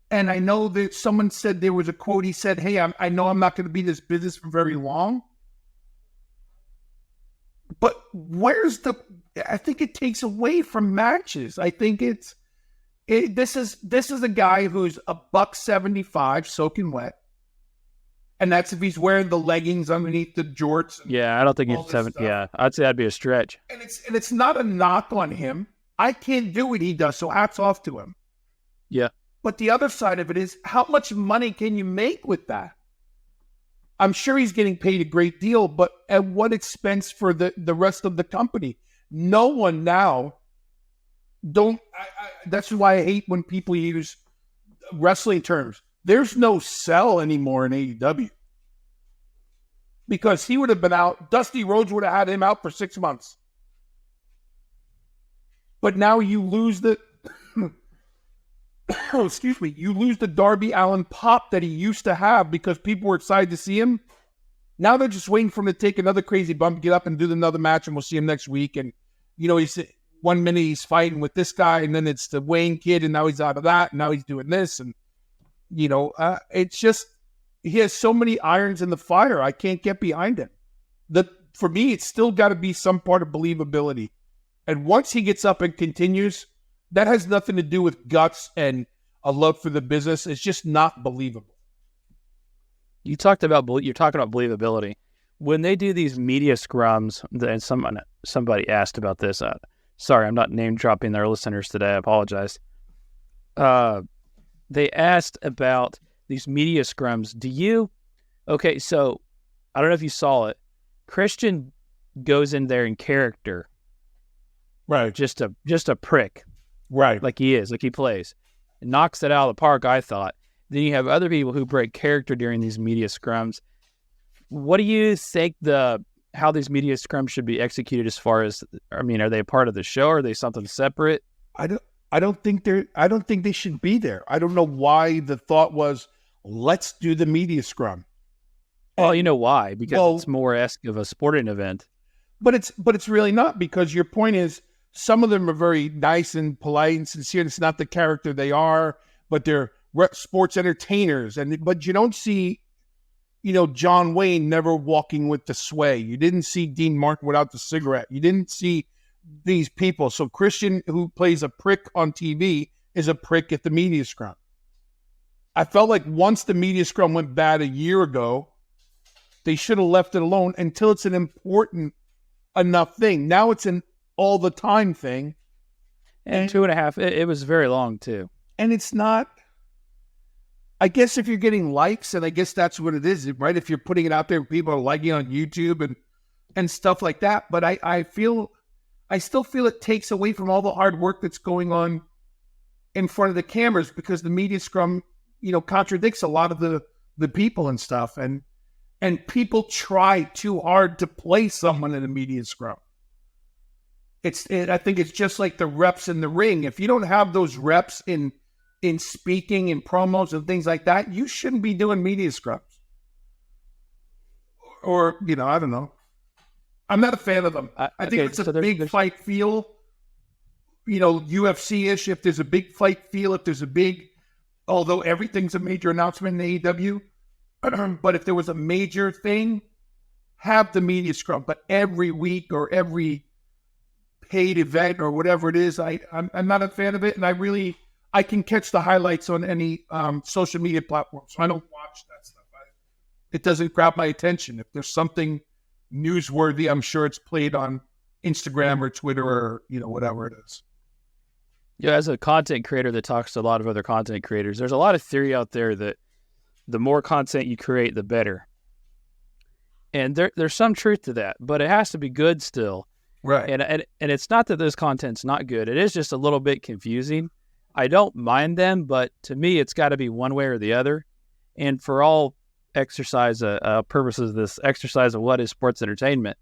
And I know that someone said there was a quote. He said, hey, I know I'm not going to be in this business for very long. But I think it takes away from matches. I think this is a guy who's $175 soaking wet. And that's if he's wearing the leggings underneath the jorts. Yeah, I don't think he's 70. Yeah, I'd say that'd be a stretch. And it's not a knock on him. I can't do what he does, so hats off to him. Yeah. But the other side of it is, how much money can you make with that? I'm sure he's getting paid a great deal, but at what expense for the rest of the company? No one now. That's why I hate when people use wrestling terms. There's no sell anymore in AEW. Because he would have been out. Dusty Rhodes would have had him out for 6 months. But now you lose the... you lose the Darby Allin pop that he used to have because people were excited to see him. Now they're just waiting for him to take another crazy bump, get up and do another match, and we'll see him next week. And, you know, he's 1 minute he's fighting with this guy, and then it's the Wayne kid, and now he's out of that, and now he's doing this. And, you know, it's just, he has so many irons in the fire. I can't get behind him. For me, it's still got to be some part of believability. And once he gets up and continues, that has nothing to do with guts and a love for the business. It's just not believable. You're talking about believability. When they do these media scrums, and somebody asked about this. Sorry, I'm not name dropping their listeners today. I apologize. They asked about these media scrums. Okay, so I don't know if you saw it. Christian goes in there in character. Right. Just a prick. Right. Like he is, like he plays. Knocks it out of the park, I thought. Then you have other people who break character during these media scrums. What do you think how these media scrums should be executed as far as, I mean, are they a part of the show? Or are they something separate? I don't think they should be there. I don't know why the thought was, let's do the media scrum. Well, you know why? Because it's more esque of a sporting event. But it's really not, because your point is some of them are very nice and polite and sincere. It's not the character they are, but they're sports entertainers. But you don't see, John Wayne never walking with the sway. You didn't see Dean Martin without the cigarette. You didn't see these people. So Christian, who plays a prick on TV, is a prick at the media scrum. I felt like once the media scrum went bad a year ago, they should have left it alone until it's an important enough thing. Now it's an all the time thing. And 2.5, it was very long too. And it's not, I guess if you're getting likes, and I guess that's what it is, right? If you're putting it out there, people are liking on YouTube and stuff like that. But I still feel it takes away from all the hard work that's going on in front of the cameras, because the media scrum, contradicts a lot of the people and stuff. And people try too hard to play someone in a media scrum. I think it's just like the reps in the ring. If you don't have those reps in speaking and promos and things like that, you shouldn't be doing media scrums. Or, I don't know. I'm not a fan of them. I think it's a big fight feel, UFC-ish. If there's a big fight feel, if there's a big, although everything's a major announcement in AEW, but if there was a major thing, have the media scrum. But every week or every paid event or whatever it is, I'm not a fan of it. And I can catch the highlights on any social media platform. So I don't watch that stuff. It doesn't grab my attention. If there's something newsworthy, I'm sure it's played on Instagram or Twitter or, whatever it is. Yeah, as a content creator that talks to a lot of other content creators, there's a lot of theory out there that the more content you create, the better. And there's some truth to that, but it has to be good still. Right. And it's not that this content's not good. It is just a little bit confusing. I don't mind them, but to me, it's got to be one way or the other. And for all purposes of this exercise of what is sports entertainment,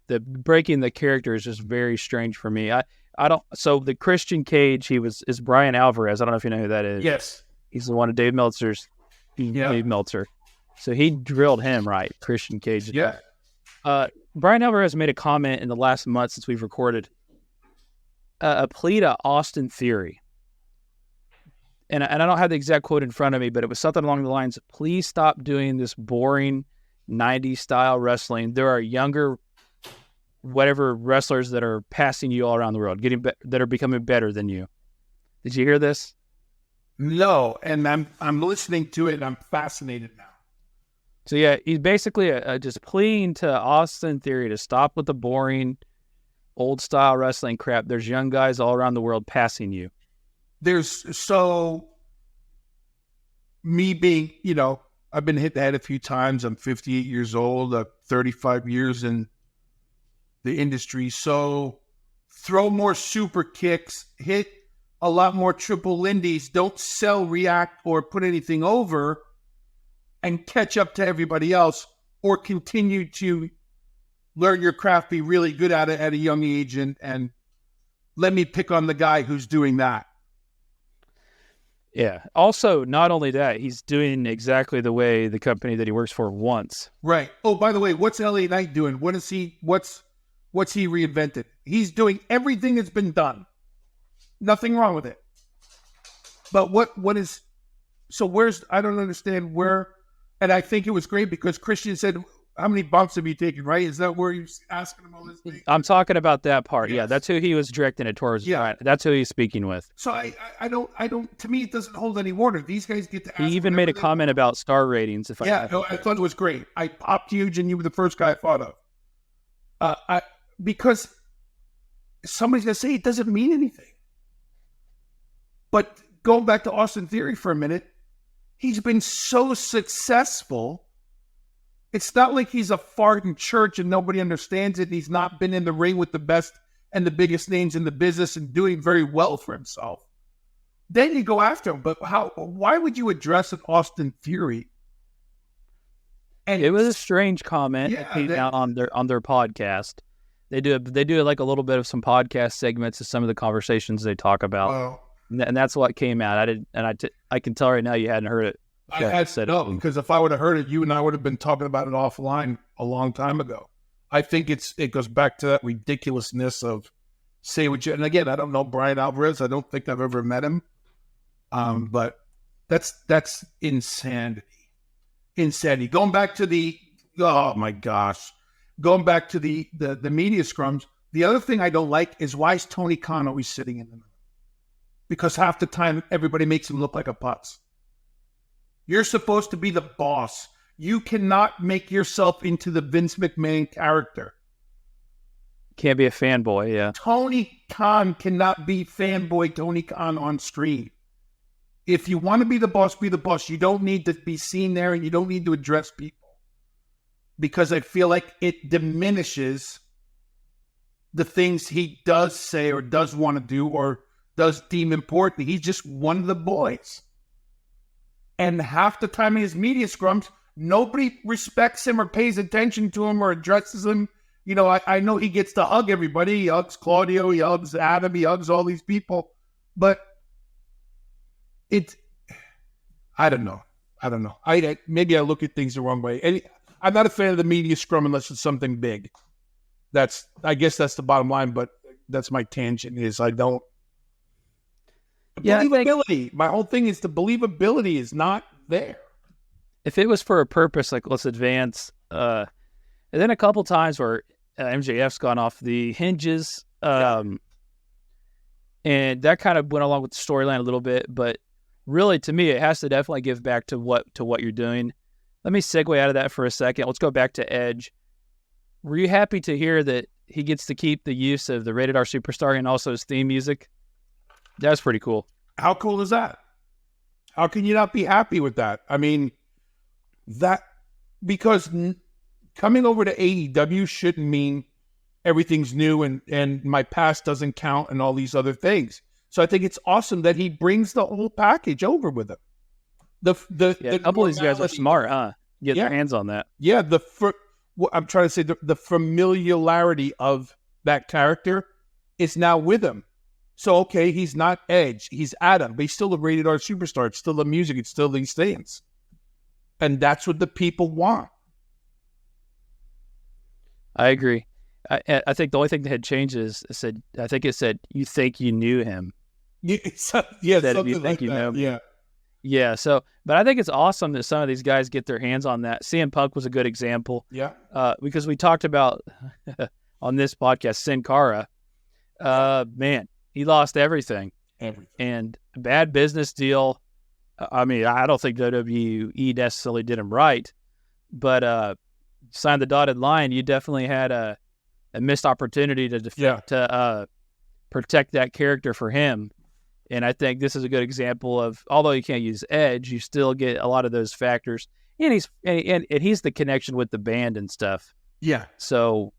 the breaking the character is just very strange for me. I don't. So the Christian Cage, is Brian Alvarez. I don't know if you know who that is. Yes. He's the one of Dave Meltzer's. Dave Meltzer. So he drilled him right, Christian Cage. Yeah. Brian Alvarez made a comment in the last month since we've recorded a plea to Austin Theory. And I don't have the exact quote in front of me, but it was something along the lines, please stop doing this boring 90s style wrestling. There are younger, whatever wrestlers that are passing you all around the world, that are becoming better than you. Did you hear this? No, and I'm listening to it and I'm fascinated now. So yeah, he's basically just pleading to Austin Theory to stop with the boring old style wrestling crap. There's young guys all around the world passing you. Me being, I've been hit the head a few times. I'm 58 years old, 35 years in the industry. So throw more super kicks, hit a lot more triple Lindies, don't sell, react, or put anything over and catch up to everybody else, or continue to learn your craft, be really good at it at a young age, and let me pick on the guy who's doing that. Yeah. Also, not only that, he's doing exactly the way the company that he works for wants. Right. Oh, by the way, what's LA Knight doing? What's he reinvented? He's doing everything that's been done. Nothing wrong with it. But what is, so where's, I don't understand where, and I think it was great because Christian said, how many bumps have you taken, right? Is that where he's asking him all this thing? I'm talking about that part. Yes. Yeah, that's who he was directing it towards. Yeah. That's who he's speaking with. So I don't, to me, it doesn't hold any water. These guys get to ask. He even made a comment about star ratings. I thought it was great. I popped huge and you were the first guy I thought of. Because somebody's going to say it doesn't mean anything. But going back to Austin Theory for a minute, he's been so successful. It's not like he's a fart in church and nobody understands it. And he's not been in the ring with the best and the biggest names in the business and doing very well for himself. then you go after him. But why would you address an Austin Theory? And it was a strange comment that came out on their podcast. They do like a little bit of some podcast segments of some of the conversations they talk about, and that's what came out. I can tell right now you hadn't heard it. I had said no, because if I would have heard it, you and I would have been talking about it offline a long time ago. I think it goes back to that ridiculousness of say what you. And again, I don't know Brian Alvarez. I don't think I've ever met him. But that's insanity. Insanity. Going back to the media scrums. The other thing I don't like is why is Tony Khan always sitting in the middle? Because half the time everybody makes him look like a putz. You're supposed to be the boss. You cannot make yourself into the Vince McMahon character. Can't be a fanboy, yeah. Tony Khan cannot be fanboy Tony Khan on screen. If you want to be the boss, be the boss. You don't need to be seen there, and you don't need to address people. Because I feel like it diminishes the things he does say or does want to do or does deem important. He's just one of the boys. And half the time in his media scrums, nobody respects him or pays attention to him or addresses him. You know, I know he gets to hug everybody. He hugs Claudio, he hugs Adam, he hugs all these people. But I don't know. Maybe I look at things the wrong way. And I'm not a fan of the media scrum unless it's something big. I guess that's the bottom line, but that's my tangent is I don't. Believability. My whole thing is the believability is not there. If it was for a purpose, like let's advance, and then a couple times where MJF's gone off the hinges, and that kind of went along with the storyline a little bit, but really to me, it has to definitely give back to what you're doing. Let me segue out of that for a second. Let's go back to Edge. Were you happy to hear that he gets to keep the use of the Rated R Superstar and also his theme music? That's pretty cool. How cool is that? How can you not be happy with that? I mean, because coming over to AEW shouldn't mean everything's new and my past doesn't count and all these other things. So I think it's awesome that he brings the whole package over with him. A couple of these guys are smart, huh? Get their hands on that. Yeah, I'm trying to say the familiarity of that character is now with him. So, okay, he's not Edge. He's Adam, but he's still a Rated R Superstar. It's still the music. It's still these things. And that's what the people want. I agree. I think the only thing that had changed is it said, you think you knew him. Yeah, something like that. Yeah. Yeah, so, but I think it's awesome that some of these guys get their hands on that. CM Punk was a good example. Yeah. Because we talked about, on this podcast, Sin Cara. Man, he lost everything. And a bad business deal. I mean, I don't think WWE necessarily did him right, but signed the dotted line. You definitely had a missed opportunity to protect that character for him. And I think this is a good example of, although you can't use Edge, you still get a lot of those factors. And he's the connection with the band and stuff. Yeah. So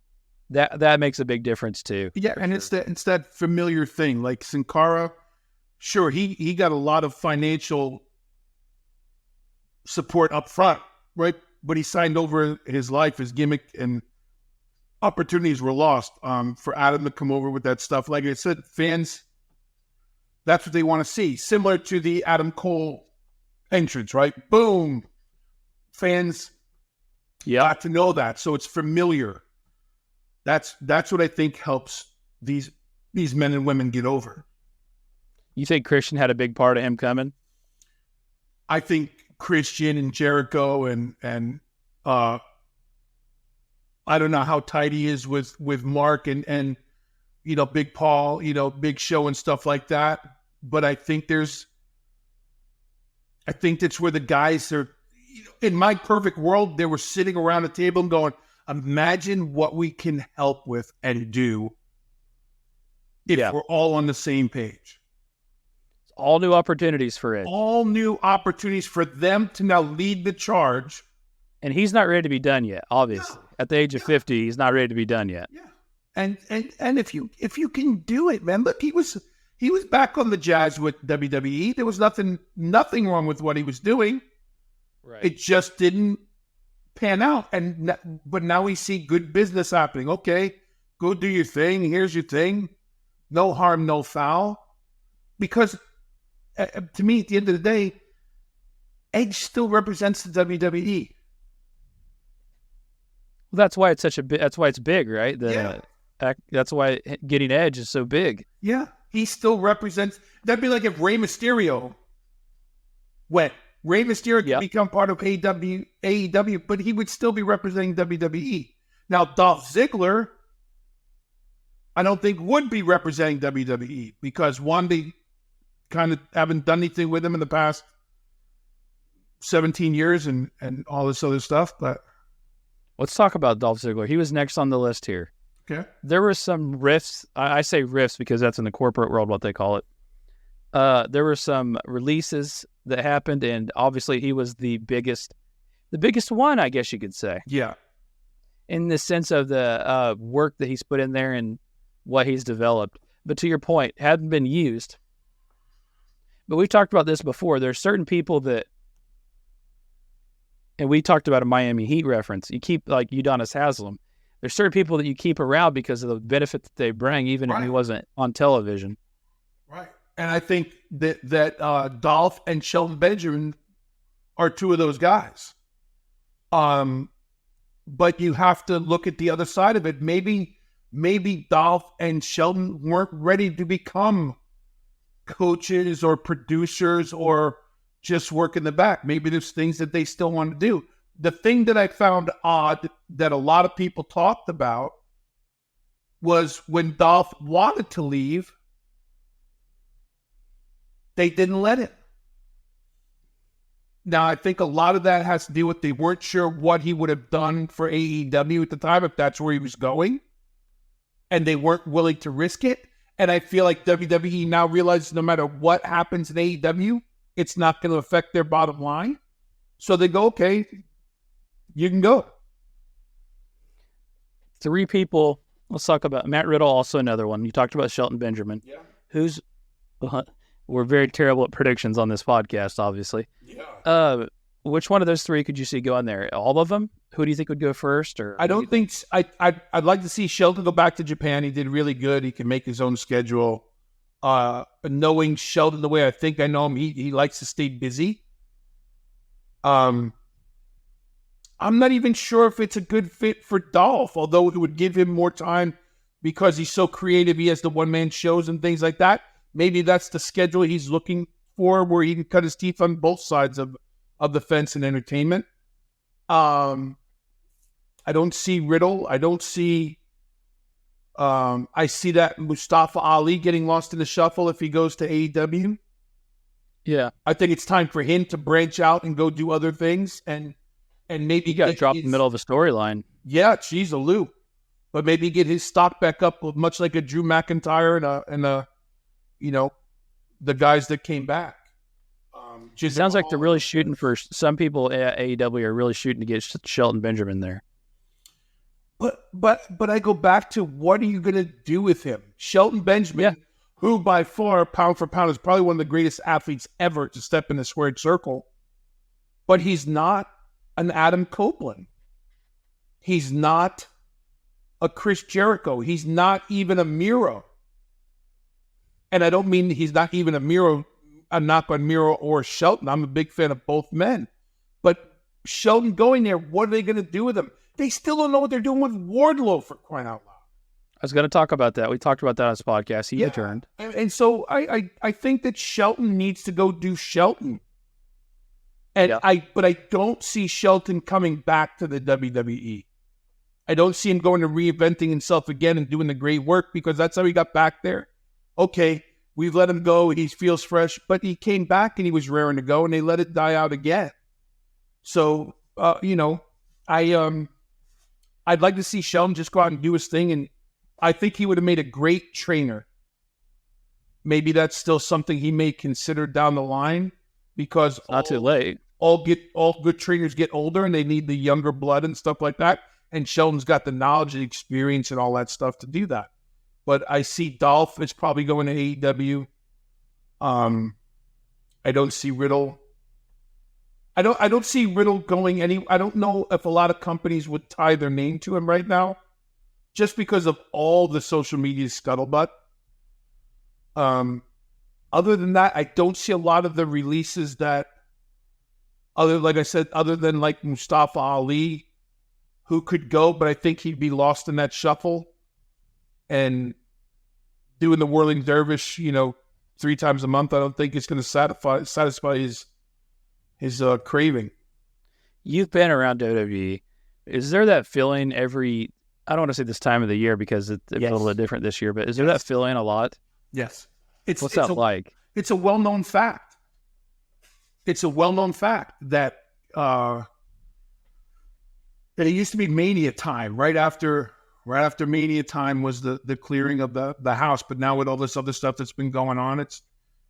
that makes a big difference too. Yeah, and it's that familiar thing. Like Sin Cara, sure, he got a lot of financial support up front, right? But he signed over his life, his gimmick, and opportunities were lost for Adam to come over with that stuff. Like I said, fans, that's what they want to see. Similar to the Adam Cole entrance, right? Boom. Fans got to know that. So it's familiar. That's what I think helps these men and women get over. You think Christian had a big part of him coming? I think Christian and Jericho and I don't know how tight he is with Mark and Big Paul, Big Show and stuff like that. But I think that's where the guys are, in my perfect world, they were sitting around a table and going, imagine what we can help with and do if we're all on the same page. It's all new opportunities for it. All new opportunities for them to now lead the charge. And he's not ready to be done yet, obviously. No. At the age of 50, he's not ready to be done yet. Yeah. And if you can do it, man, look, he He was back on the Jazz with WWE. There was nothing wrong with what he was doing. Right. It just didn't pan out. But now we see good business happening. Okay, go do your thing. Here's your thing. No harm, no foul. Because to me, at the end of the day, Edge still represents the WWE. Well, that's why it's that's why it's big, right? That's why getting Edge is so big. Yeah, he still represents. That'd be like if Rey Mysterio went. Rey Mysterio could become part of AEW, but he would still be representing WWE. Now, Dolph Ziggler, I don't think would be representing WWE because one, they kind of haven't done anything with him in the past 17 years and all this other stuff. But let's talk about Dolph Ziggler. He was next on the list here. Okay. There were some riffs. I say riffs because that's in the corporate world what they call it. There were some releases that happened, and obviously he was the biggest one, I guess you could say. Yeah. In the sense of the work that he's put in there and what he's developed. But to your point, hadn't been used. But we've talked about this before. There's certain people that, and we talked about a Miami Heat reference. You keep, like Udonis Haslem. There's certain people that you keep around because of the benefit that they bring, even if he wasn't on television. Right. And I think that Dolph and Shelton Benjamin are two of those guys. But you have to look at the other side of it. Maybe Dolph and Shelton weren't ready to become coaches or producers or just work in the back. Maybe there's things that they still want to do. The thing that I found odd that a lot of people talked about was when Dolph wanted to leave, they didn't let him. Now, I think a lot of that has to do with they weren't sure what he would have done for AEW at the time, if that's where he was going, and they weren't willing to risk it. And I feel like WWE now realizes no matter what happens in AEW, it's not going to affect their bottom line. So they go, okay, you can go. 3 people. Let's talk about Matt Riddle, also another one. You talked about Shelton Benjamin. Yeah. We're very terrible at predictions on this podcast, obviously. Yeah. Which one of those 3 could you see go in there? All of them? Who do you think would go first? Or I don't think I'd like to see Shelton go back to Japan. He did really good. He can make his own schedule. Knowing Shelton the way I think I know him, he likes to stay busy. I'm not even sure if it's a good fit for Dolph, although it would give him more time because he's so creative. He has the one-man shows and things like that. Maybe that's the schedule he's looking for, where he can cut his teeth on both sides of the fence in entertainment. I don't see Riddle. I don't see. I see that Mustafa Ali getting lost in the shuffle if he goes to AEW. Yeah, I think it's time for him to branch out and go do other things, and maybe he got dropped in the middle of a storyline. Yeah, geez, a loop, but maybe get his stock back up, much like a Drew McIntyre and a the guys that came back. Sounds like they're really shooting for, some people at AEW are really shooting to get Shelton Benjamin there. But I go back to, what are you going to do with him? Shelton Benjamin, who by far, pound for pound, is probably one of the greatest athletes ever to step in the squared circle. But he's not an Adam Copeland. He's not a Chris Jericho. He's not even a Miro. And I don't mean he's not even a Miro, a knock on Miro or Shelton. I'm a big fan of both men. But Shelton going there, what are they going to do with him? They still don't know what they're doing with Wardlow, for crying out loud. I was going to talk about that. We talked about that on this podcast. He returned. And so I think that Shelton needs to go do Shelton. And but I don't see Shelton coming back to the WWE. I don't see him going to reinventing himself again and doing the great work, because that's how he got back there. Okay, we've let him go. He feels fresh, but he came back and he was raring to go, and they let it die out again. So, I'd like to see Shelton just go out and do his thing, and I think he would have made a great trainer. Maybe that's still something he may consider down the line, because not too late. All good trainers get older, and they need the younger blood and stuff like that. And Shelton's got the knowledge and experience and all that stuff to do that. But I see Dolph is probably going to AEW. I don't see Riddle. I don't see Riddle going any. I don't know if a lot of companies would tie their name to him right now, just because of all the social media scuttlebutt. Other than that, I don't see a lot of the releases that, like I said, other than like Mustafa Ali, who could go, but I think he'd be lost in that shuffle. And doing the whirling dervish, 3 times a month, I don't think it's going to satisfy his craving. You've been around WWE. Is there that feeling every, I don't want to say this time of the year because it's a little bit different this year, but is there that feeling a lot? Yes. What's that like? It's a well-known fact. It's a well-known fact that it used to be Mania time. Right after Mania time was the clearing of the house, but now with all this other stuff that's been going on,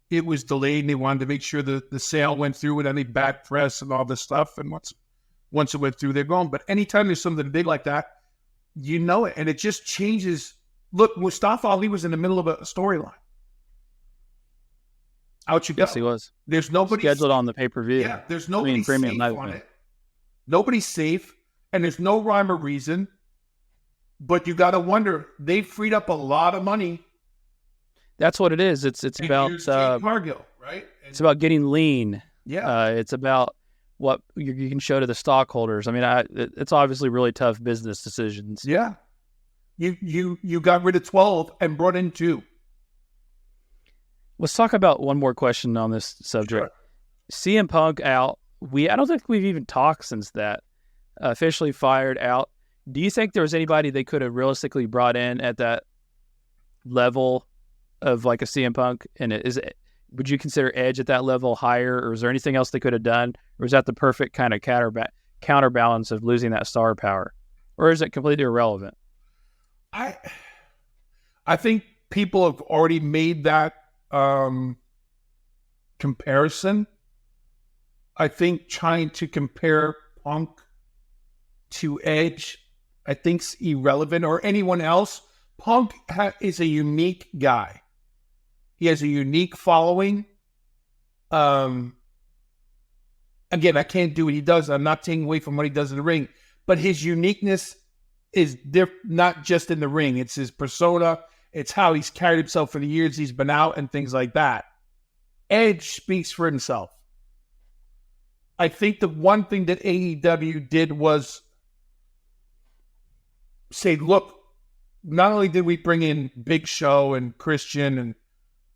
it was delayed, and they wanted to make sure the sale went through with any bad press and all this stuff. And once it went through, they're gone. But anytime there's something big like that, it, and it just changes. Look, Mustafa Ali was in the middle of a storyline. Out you go. Yes, he was. There's nobody scheduled on the pay-per-view. Yeah, there's nobody safe on it. Nobody's safe, and there's no rhyme or reason. But you got to wonder, they freed up a lot of money. That's what it is. It's about Cargill, right? It's about getting lean. Yeah. It's about what you can show to the stockholders. I mean, it's obviously really tough business decisions. Yeah. You got rid of 12 and brought in 2. Let's talk about one more question on this subject. Sure. CM Punk out. I don't think we've even talked since that. Officially fired out. Do you think there was anybody they could have realistically brought in at that level of like a CM Punk? And would you consider Edge at that level higher, or is there anything else they could have done? Or is that the perfect kind of counterbalance of losing that star power? Or is it completely irrelevant? I think people have already made that comparison. I think trying to compare Punk to Edge, I think, is irrelevant, or anyone else. Punk is a unique guy. He has a unique following. Again, I can't do what he does. I'm not taking away from what he does in the ring, but his uniqueness is not just in the ring. It's his persona. It's how he's carried himself for the years he's been out and things like that. Edge speaks for himself. I think the one thing that AEW did was say, look, not only did we bring in Big Show and Christian and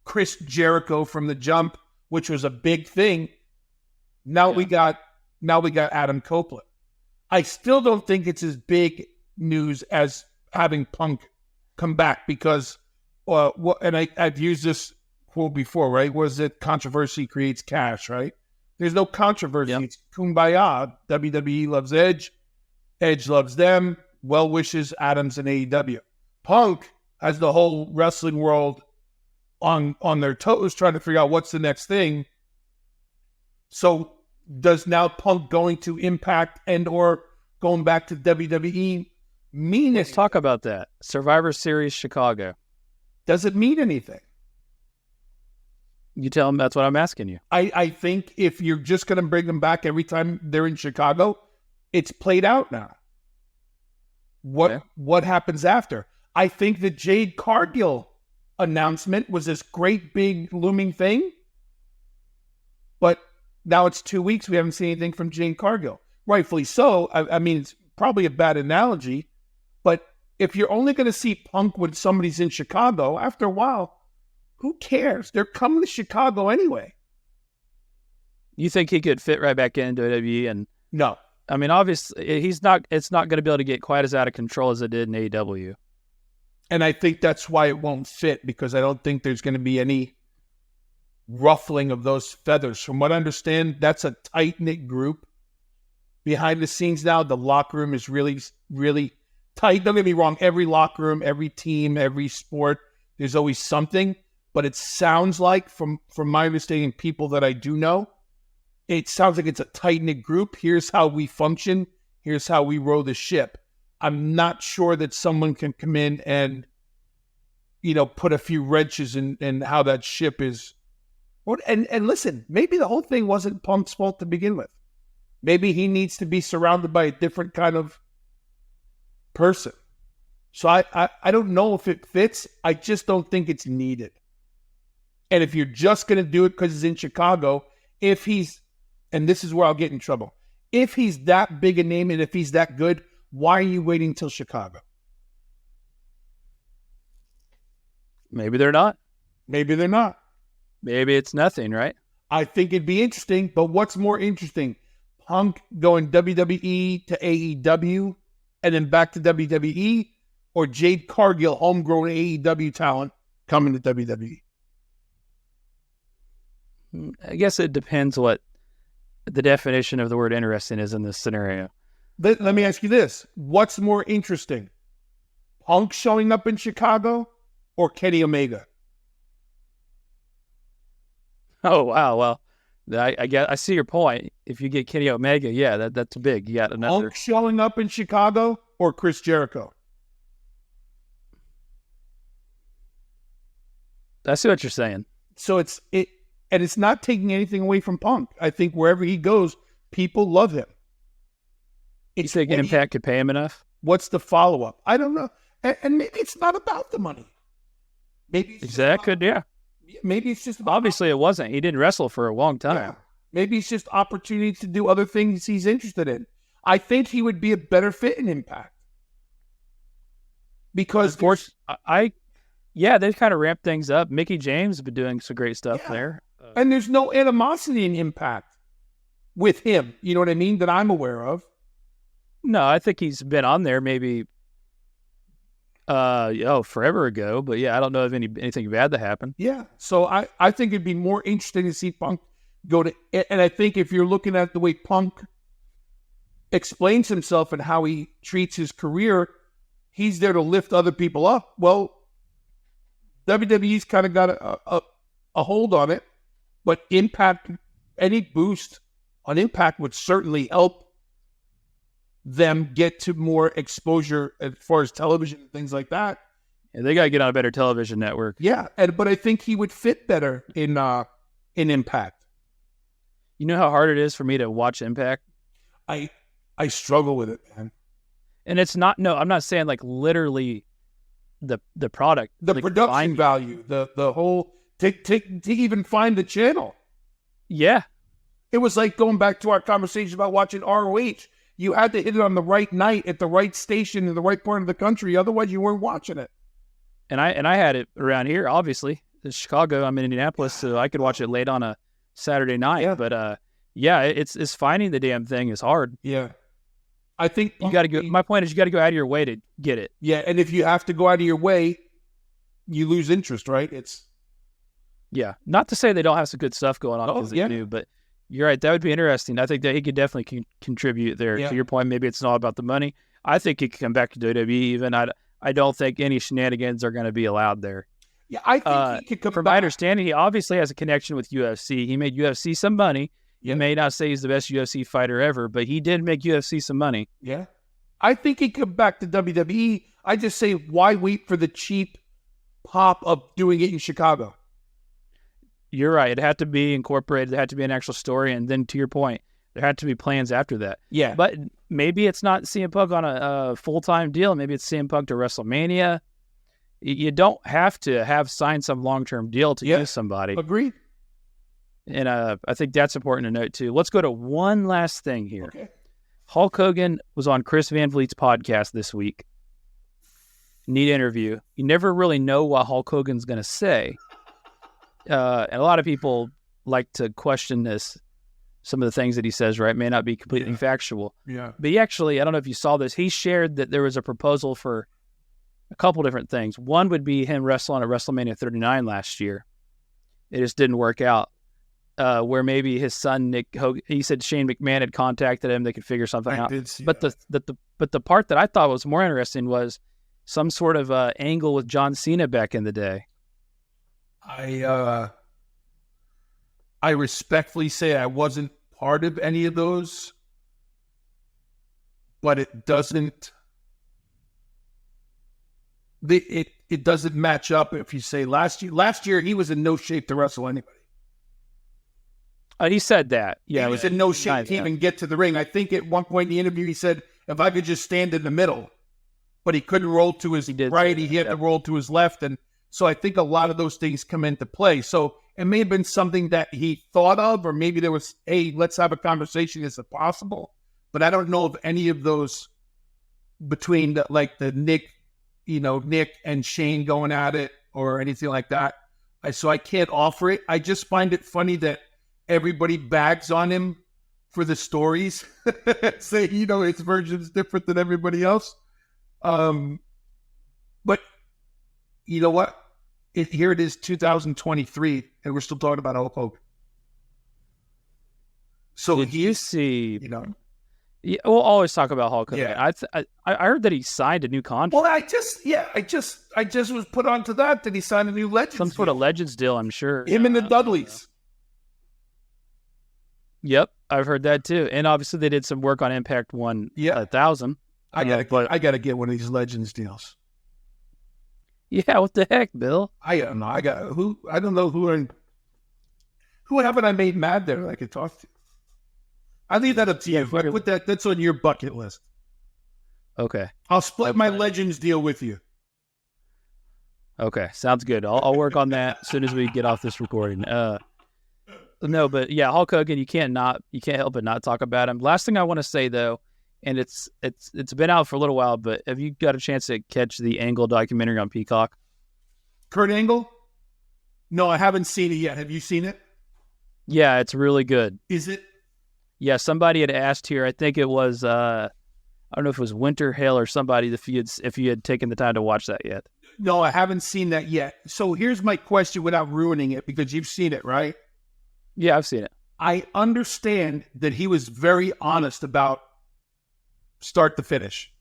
Chris Jericho from the jump, which was a big thing, now we got Adam Copeland. I still don't think it's as big news as having Punk come back because, and I've used this quote before, right? Was it controversy creates cash, right? There's no controversy. Yep. It's kumbaya. WWE loves Edge. Edge loves them. Well wishes Adams and AEW. Punk has the whole wrestling world on their toes trying to figure out what's the next thing. So does now Punk going to Impact and or going back to WWE mean Let's talk about that. Survivor Series Chicago. Does it mean anything? You tell them. That's what I'm asking you. I think if you're just going to bring them back every time they're in Chicago, it's played out now. What happens after? I think the Jade Cargill announcement was this great big looming thing, but now it's 2 weeks. We haven't seen anything from Jade Cargill. Rightfully so. I mean, it's probably a bad analogy, but if you're only going to see Punk when somebody's in Chicago, after a while, who cares? They're coming to Chicago anyway. You think he could fit right back into WWE? And no. I mean, obviously, it's not going to be able to get quite as out of control as it did in AEW. And I think that's why it won't fit, because I don't think there's going to be any ruffling of those feathers. From what I understand, that's a tight-knit group. Behind the scenes now, the locker room is really, really tight. Don't get me wrong. Every locker room, every team, every sport, there's always something. But it sounds like, from my understanding, people that I do know, it sounds like it's a tight-knit group. Here's how we function. Here's how we row the ship. I'm not sure that someone can come in and, put a few wrenches in how that ship is And listen, maybe the whole thing wasn't Punk's fault to begin with. Maybe he needs to be surrounded by a different kind of person. So I don't know if it fits. I just don't think it's needed. And if you're just going to do it because he's in Chicago, and this is where I'll get in trouble, if he's that big a name and if he's that good, why are you waiting till Chicago? Maybe they're not. Maybe they're not. Maybe it's nothing, right? I think it'd be interesting, but what's more interesting? Punk going WWE to AEW and then back to WWE, or Jade Cargill, homegrown AEW talent, coming to WWE? I guess it depends what the definition of the word interesting is in this scenario. Let me ask you this. What's more interesting? Punk showing up in Chicago or Kenny Omega? Oh, wow. Well, I see your point. If you get Kenny Omega, yeah, that's big. You got another. Punk showing up in Chicago or Chris Jericho? I see what you're saying. So it's not taking anything away from Punk. I think wherever he goes, people love him. You think Impact could pay him enough? What's the follow-up? I don't know. And maybe it's not about the money. Maybe maybe it's just obviously it wasn't. He didn't wrestle for a long time. Yeah. Maybe it's just opportunities to do other things he's interested in. I think he would be a better fit in Impact. Because they've kind of ramped things up. Mickey James has been doing some great stuff there. And there's no animosity in Impact with him. You know what I mean? That I'm aware of. No, I think he's been on there maybe forever ago. But yeah, I don't know of anything bad that happened. Yeah. So I think it'd be more interesting to see Punk go to, and I think if you're looking at the way Punk explains himself and how he treats his career, he's there to lift other people up. Well, WWE's kind of got a hold on it, but Impact, any boost on Impact would certainly help them get to more exposure as far as television and things like that. Yeah, they got to get on a better television network. Yeah, but I think he would fit better in Impact. You know how hard it is for me to watch Impact? I struggle with it, man. And it's not, no, I'm not saying like literally the product. The like production value, the whole, to even find the channel. Yeah. It was like going back to our conversation about watching ROH. You had to hit it on the right night at the right station in the right part of the country. Otherwise, you weren't watching it. And I had it around here, obviously. In Chicago, I'm in Indianapolis, so I could watch it late on a Saturday night. Yeah. But it's finding the damn thing is hard. Yeah. I think you got to go. My point is you got to go out of your way to get it. Yeah, and if you have to go out of your way, you lose interest, right? Yeah. Not to say they don't have some good stuff going on because they do, but you're right. That would be interesting. I think that he could definitely contribute there. Yeah. To your point, maybe it's not about the money. I think he could come back to WWE even. I don't think any shenanigans are going to be allowed there. Yeah, I think he could come From back. my understanding, he obviously has a connection with UFC. He made UFC some money. Yeah. You may not say he's the best UFC fighter ever, but he did make UFC some money. Yeah. I think he'd come back to WWE. I just say, why wait for the cheap pop of doing it in Chicago? You're right. It had to be incorporated. It had to be an actual story. And then to your point, there had to be plans after that. Yeah. But maybe it's not CM Punk on a full-time deal. Maybe it's CM Punk to WrestleMania. You don't have to have signed some long-term deal to use somebody. Agreed. And I think that's important to note, too. Let's go to one last thing here. Okay. Hulk Hogan was on Chris Van Vliet's podcast this week. Neat interview. You never really know what Hulk Hogan's going to say. And a lot of people like to question this. Some of the things that he says, right, may not be completely factual. Yeah. But he actually, I don't know if you saw this, he shared that there was a proposal for a couple different things. One would be him wrestling at WrestleMania 39 last year. It just didn't work out. Where maybe his son Nick Hogan, he said Shane McMahon had contacted him, they could figure something out. But the part that I thought was more interesting was some sort of angle with John Cena back in the day. I respectfully say I wasn't part of any of those, but it doesn't. It doesn't match up if you say last year he was in no shape to wrestle anybody. He said that. Yeah, he was in no shape to even get to the ring. I think at one point in the interview he said, if I could just stand in the middle, but he couldn't roll to his right. He had to roll to his left. And so I think a lot of those things come into play. So it may have been something that he thought of, or maybe there was, hey, let's have a conversation. Is it possible? But I don't know of any of those between the Nick and Shane going at it or anything like that. So I can't offer it. I just find it funny that everybody bags on him for the stories. Say, his version is different than everybody else. But you know what? Here it is, 2023, and we're still talking about Hulk Hogan. So did you see? Yeah, we'll always talk about Hulk Hogan. Yeah. I heard that he signed a new contract. Well, I just was put onto that he signed a new Legends some sort of Legends deal, I'm sure. Him and the Dudleys. Yep, I've heard that too. And obviously they did some work on Impact 1000. I gotta get one of these Legends deals. Yeah, what the heck, Bill? I don't know. I don't know who haven't I made mad there that I could talk to. I leave that up to you. I put that's on your bucket list. Okay. I'll split my Legends deal with you. Okay, sounds good. I'll work on that as soon as we get off this recording. No, but yeah, Hulk Hogan, you can't help but not talk about him. Last thing I want to say though, and it's been out for a little while, but have you got a chance to catch the Angle documentary on Peacock? Kurt Angle? No, I haven't seen it yet. Have you seen it? Yeah, it's really good. Is it? Yeah, somebody had asked here. I think it was I don't know if it was Winter Hill or somebody. If you had taken the time to watch that yet. No, I haven't seen that yet. So here's my question without ruining it, because you've seen it, right? Yeah, I've seen it. I understand that he was very honest about start to finish.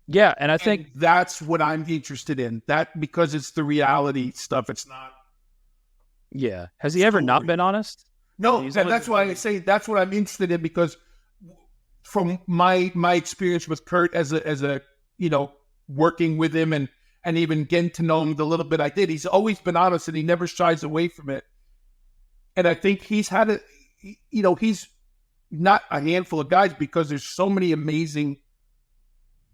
Yeah, and I think that's what I'm interested in. That because it's the reality stuff. It's not. Yeah. Has he ever not been honest? No, and that's why I say that's what I'm interested in, because from my experience with Kurt as a working with him and even getting to know him the little bit I did, he's always been honest and he never shies away from it. And I think he's had he's not a handful of guys, because there's so many amazing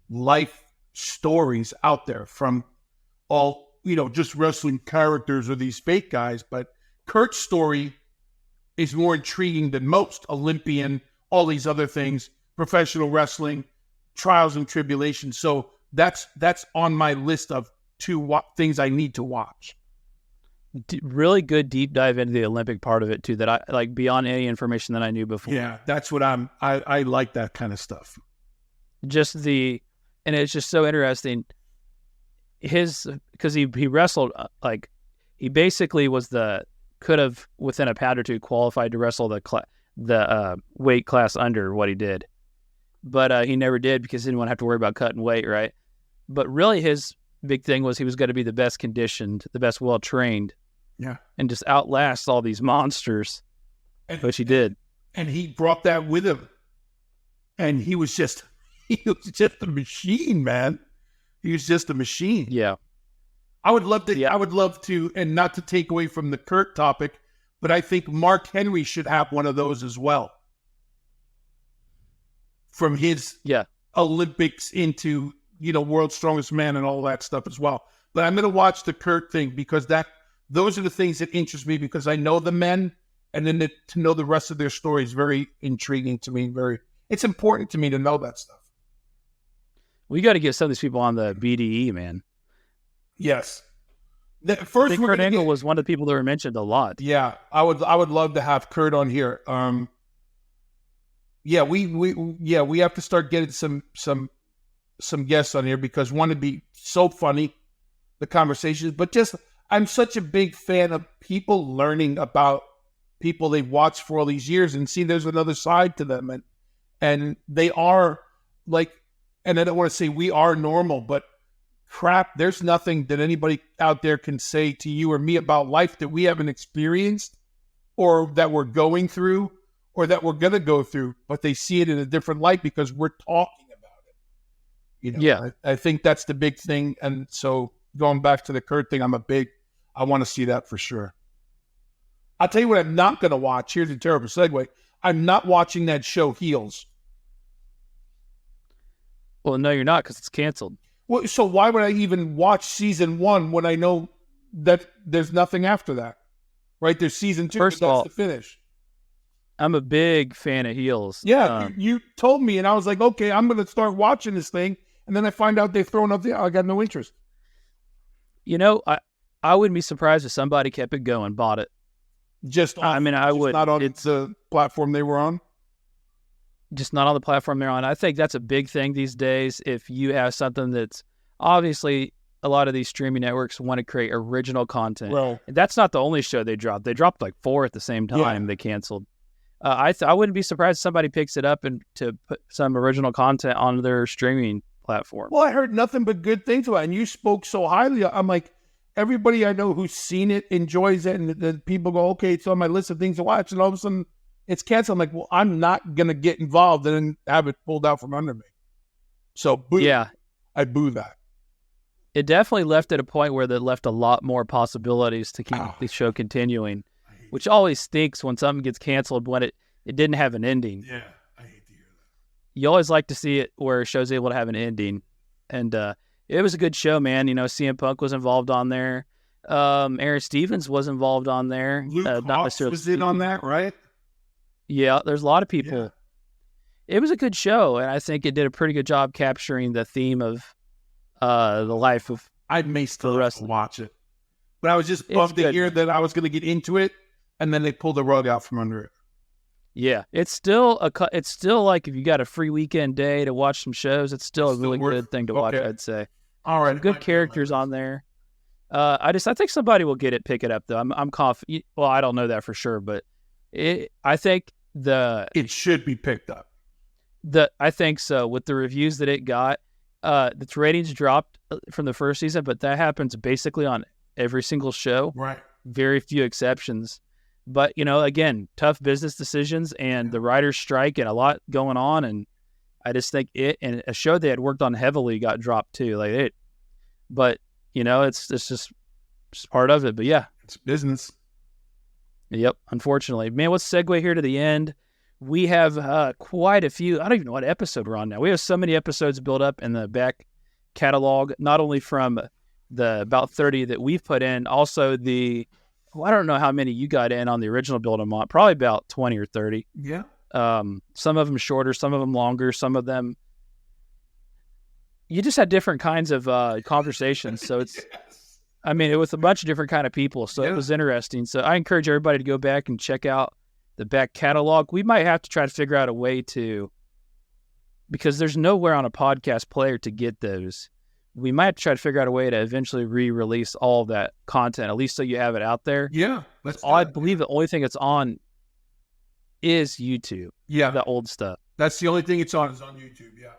life stories out there from all, just wrestling characters or these fake guys. But Kurt's story is more intriguing than most. Olympian, all these other things, professional wrestling, trials and tribulations. So that's on my list of things I need to watch. Really good deep dive into the Olympic part of it too, that I like beyond any information that I knew before. Yeah, that's what I like that kind of stuff. And it's just so interesting. Because he wrestled, he basically could have within a pound or two qualified to wrestle the weight class under what he did, but he never did because he didn't want to have to worry about cutting weight, right? But really, his big thing was he was going to be the best conditioned, the best well trained, and just outlast all these monsters, which he did. And he brought that with him, and he was just a machine, man. He was just a machine. Yeah. I would love to, and not to take away from the Kurt topic, but I think Mark Henry should have one of those as well. From his Olympics into, World's Strongest Man and all that stuff as well. But I'm going to watch the Kurt thing, because those are the things that interest me, because I know the men, and then to know the rest of their story is very intriguing to me. It's important to me to know that stuff. We got to get some of these people on the BDE, man. Yes. First, Kurt Angle was one of the people that were mentioned a lot. Yeah, I would love to have Kurt on here. We have to start getting some guests on here, because one would be so funny, the conversations, but just I'm such a big fan of people learning about people they've watched for all these years and see there's another side to them, and they are like, and I don't want to say we are normal, but crap, there's nothing that anybody out there can say to you or me about life that we haven't experienced, or that we're going through, or that we're going to go through, but they see it in a different light because we're talking about it. Yeah. I think that's the big thing. And so going back to the Kurt thing, I want to see that for sure. I'll tell you what I'm not going to watch. Here's a terrible segue. I'm not watching that show Heels. Well, no, you're not, because it's canceled. Well, so why would I even watch season 1 when I know that there's nothing after that? Right? There's season 2. First of all, the finish. I'm a big fan of Heels. Yeah, you told me, and I was like, okay, I'm going to start watching this thing. And then I find out they've thrown up I got no interest. You know, I wouldn't be surprised if somebody kept it going, bought it. I would. Not on the platform they were on? Just not on the platform they're on. I think that's a big thing these days. If you have something that's obviously a lot of these streaming networks want to create original content. Well, that's not the only show they dropped. They dropped like 4 at the same time. They canceled. I wouldn't be surprised if somebody picks it up and to put some original content on their streaming platform. Well, I heard nothing but good things about it, and you spoke so highly. I'm like, everybody I know who's seen it enjoys it, and the people go, okay, it's on my list of things to watch, and all of a sudden it's canceled. I'm like, well, I'm not going to get involved and then have it pulled out from under me. So, boo. Yeah. I boo that. It definitely left at a point where they left a lot more possibilities to keep the show continuing, which always stinks when something gets canceled when it didn't have an ending. Yeah, I hate to hear that. You always like to see it where a show's able to have an ending. And it was a good show, man. You know, CM Punk was involved on there. Aaron Stevens was involved on there. Luke Hawx was in on that, right? Yeah, there's a lot of people. Yeah. It was a good show, and I think it did a pretty good job capturing the theme of the life of I may still watch it. But I was just bummed to hear that I was going to get into it, and then they pulled the rug out from under it. Yeah, it's still like if you got a free weekend day to watch some shows, it's still a really good thing to watch, I'd say. All right. Some good characters on there. I think somebody will pick it up though. I'm confident. Well, I don't know that for sure, but I think it should be picked up. I think so. With the reviews that it got, its ratings dropped from the first season, but that happens basically on every single show. Right. Very few exceptions. But, you know, again, tough business decisions and the writer's strike and a lot going on. And I just think and a show they had worked on heavily got dropped too. But, you know, it's just part of it. But yeah. It's business. Yep. Unfortunately. Man, let's segue here to the end. We have quite a few. I don't even know what episode we're on now. We have so many episodes built up in the back catalog, not only from the about 30 that we've put in, also I don't know how many you got in on the original Bill DeMott, probably about 20 or 30. Yeah. Some of them shorter, some of them longer, some of them you just had different kinds of conversations. So it's, yes. I mean, it was a bunch of different kind of people. So It was interesting. So I encourage everybody to go back and check out the back catalog. We might have to try to figure out a way because there's nowhere on a podcast player to get those. We might try to figure out a way to eventually re-release all of that content, at least so you have it out there. Yeah. I believe the only thing it's on is YouTube. Yeah. The old stuff. That's the only thing it's on YouTube, yeah.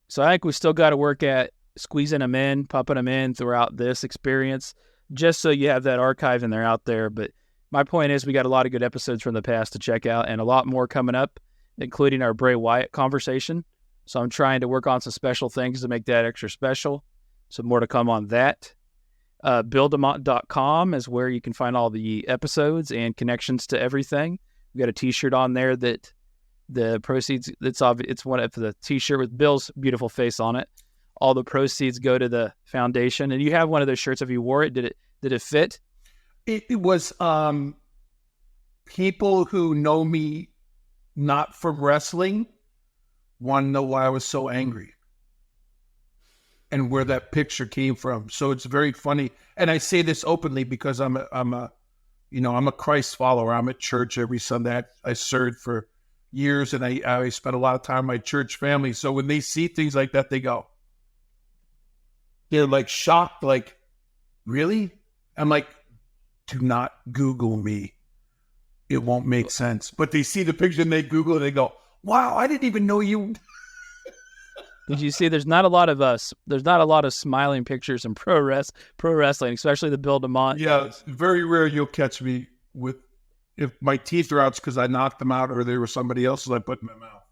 So I think we still got to work at squeezing them in, pumping them in throughout this experience, just so you have that archive and they're out there. But my point is we got a lot of good episodes from the past to check out and a lot more coming up, including our Bray Wyatt conversation. So I'm trying to work on some special things to make that extra special. So more to come on that. BillDeMott.com is where you can find all the episodes and connections to everything. We got a T-shirt on there that the proceeds, it's one of the T-shirt with Bill's beautiful face on it. All the proceeds go to the foundation. And you have one of those shirts. If you wore it, did it fit? It was people who know me not from wrestling want to know why I was so angry and where that picture came from. So it's very funny. And I say this openly because I'm a Christ follower. I'm at church every Sunday. I served for years and I spent a lot of time with my church family. So when they see things like that, they're like shocked, like, really? I'm like, do not Google me. It won't make sense. But they see the picture and they Google it and they go, wow, I didn't even know you. Did you see? There's not a lot of smiling pictures in pro wrestling, especially the Bill DeMott. Yeah, it's very rare you'll catch me if my teeth are out, it's because I knocked them out or they were somebody else's I put in my mouth.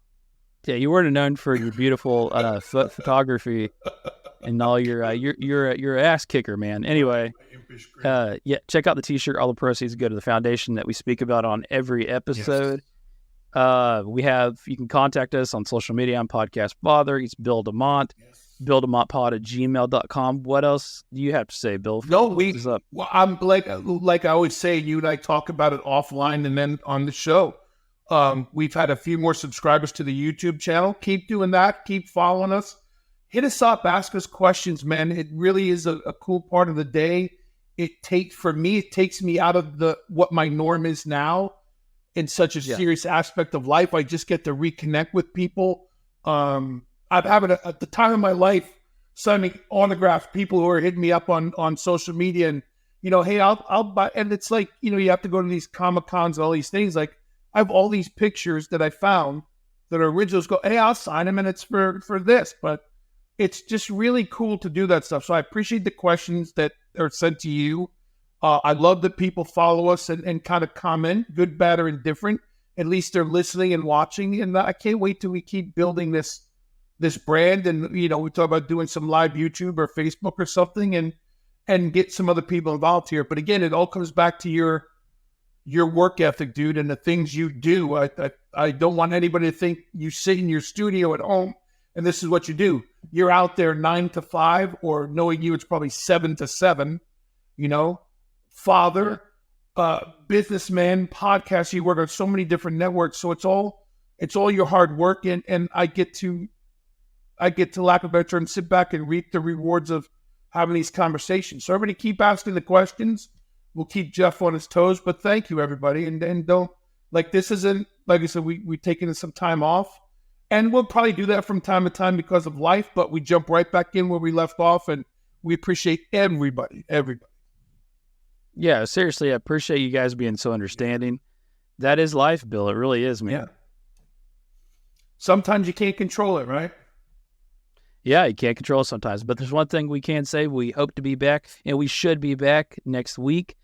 Yeah, you weren't known for your beautiful photography. and all your ass kicker, man. Anyway, check out the T-shirt. All the proceeds go to the foundation that we speak about on every episode. Yes. You can contact us on social media. I'm Podcast Father. He's Bill DeMott. Yes. BillDeMottPod@gmail.com. What else do you have to say, Bill? No, I'm like I always say, you and I talk about it offline and then on the show. We've had a few more subscribers to the YouTube channel. Keep doing that. Keep following us. Hit us up. Ask us questions, man. It really is a cool part of the day. It takes me out of what my norm is now in such a serious aspect of life. I just get to reconnect with people. I've had at the time of my life signing autographs, people who are hitting me up on social media and, hey, I'll buy. And it's like, you have to go to these Comic-Cons, all these things. Like, I have all these pictures that I found that are originals. Go, hey, I'll sign them, and it's for this. But it's just really cool to do that stuff. So I appreciate the questions that are sent to you. I love that people follow us and kind of comment, good, bad, or indifferent. At least they're listening and watching. And I can't wait till we keep building this brand. And, we talk about doing some live YouTube or Facebook or something and get some other people involved here. But again, it all comes back to your work ethic, dude, and the things you do. I don't want anybody to think you sit in your studio at home and this is what you do. You're out there 9 to 5, or knowing you, it's probably 7 to 7, father, businessman, podcast. You work on so many different networks. So it's all your hard work. And I get to lack of a better term, sit back and reap the rewards of having these conversations. So everybody keep asking the questions. We'll keep Jeff on his toes, but thank you, everybody. And don't, this isn't, like I said, we've taken some time off, and we'll probably do that from time to time because of life, but we jump right back in where we left off, and we appreciate everybody. Yeah, seriously, I appreciate you guys being so understanding. That is life, Bill. It really is, man. Yeah. Sometimes you can't control it, right? Yeah, you can't control it sometimes, but there's one thing we can say. We hope to be back, and we should be back next week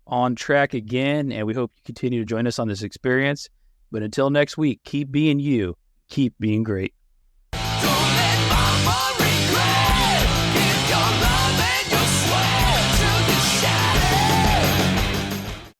on track again, and we hope you continue to join us on this experience. But until next week, keep being you, keep being great.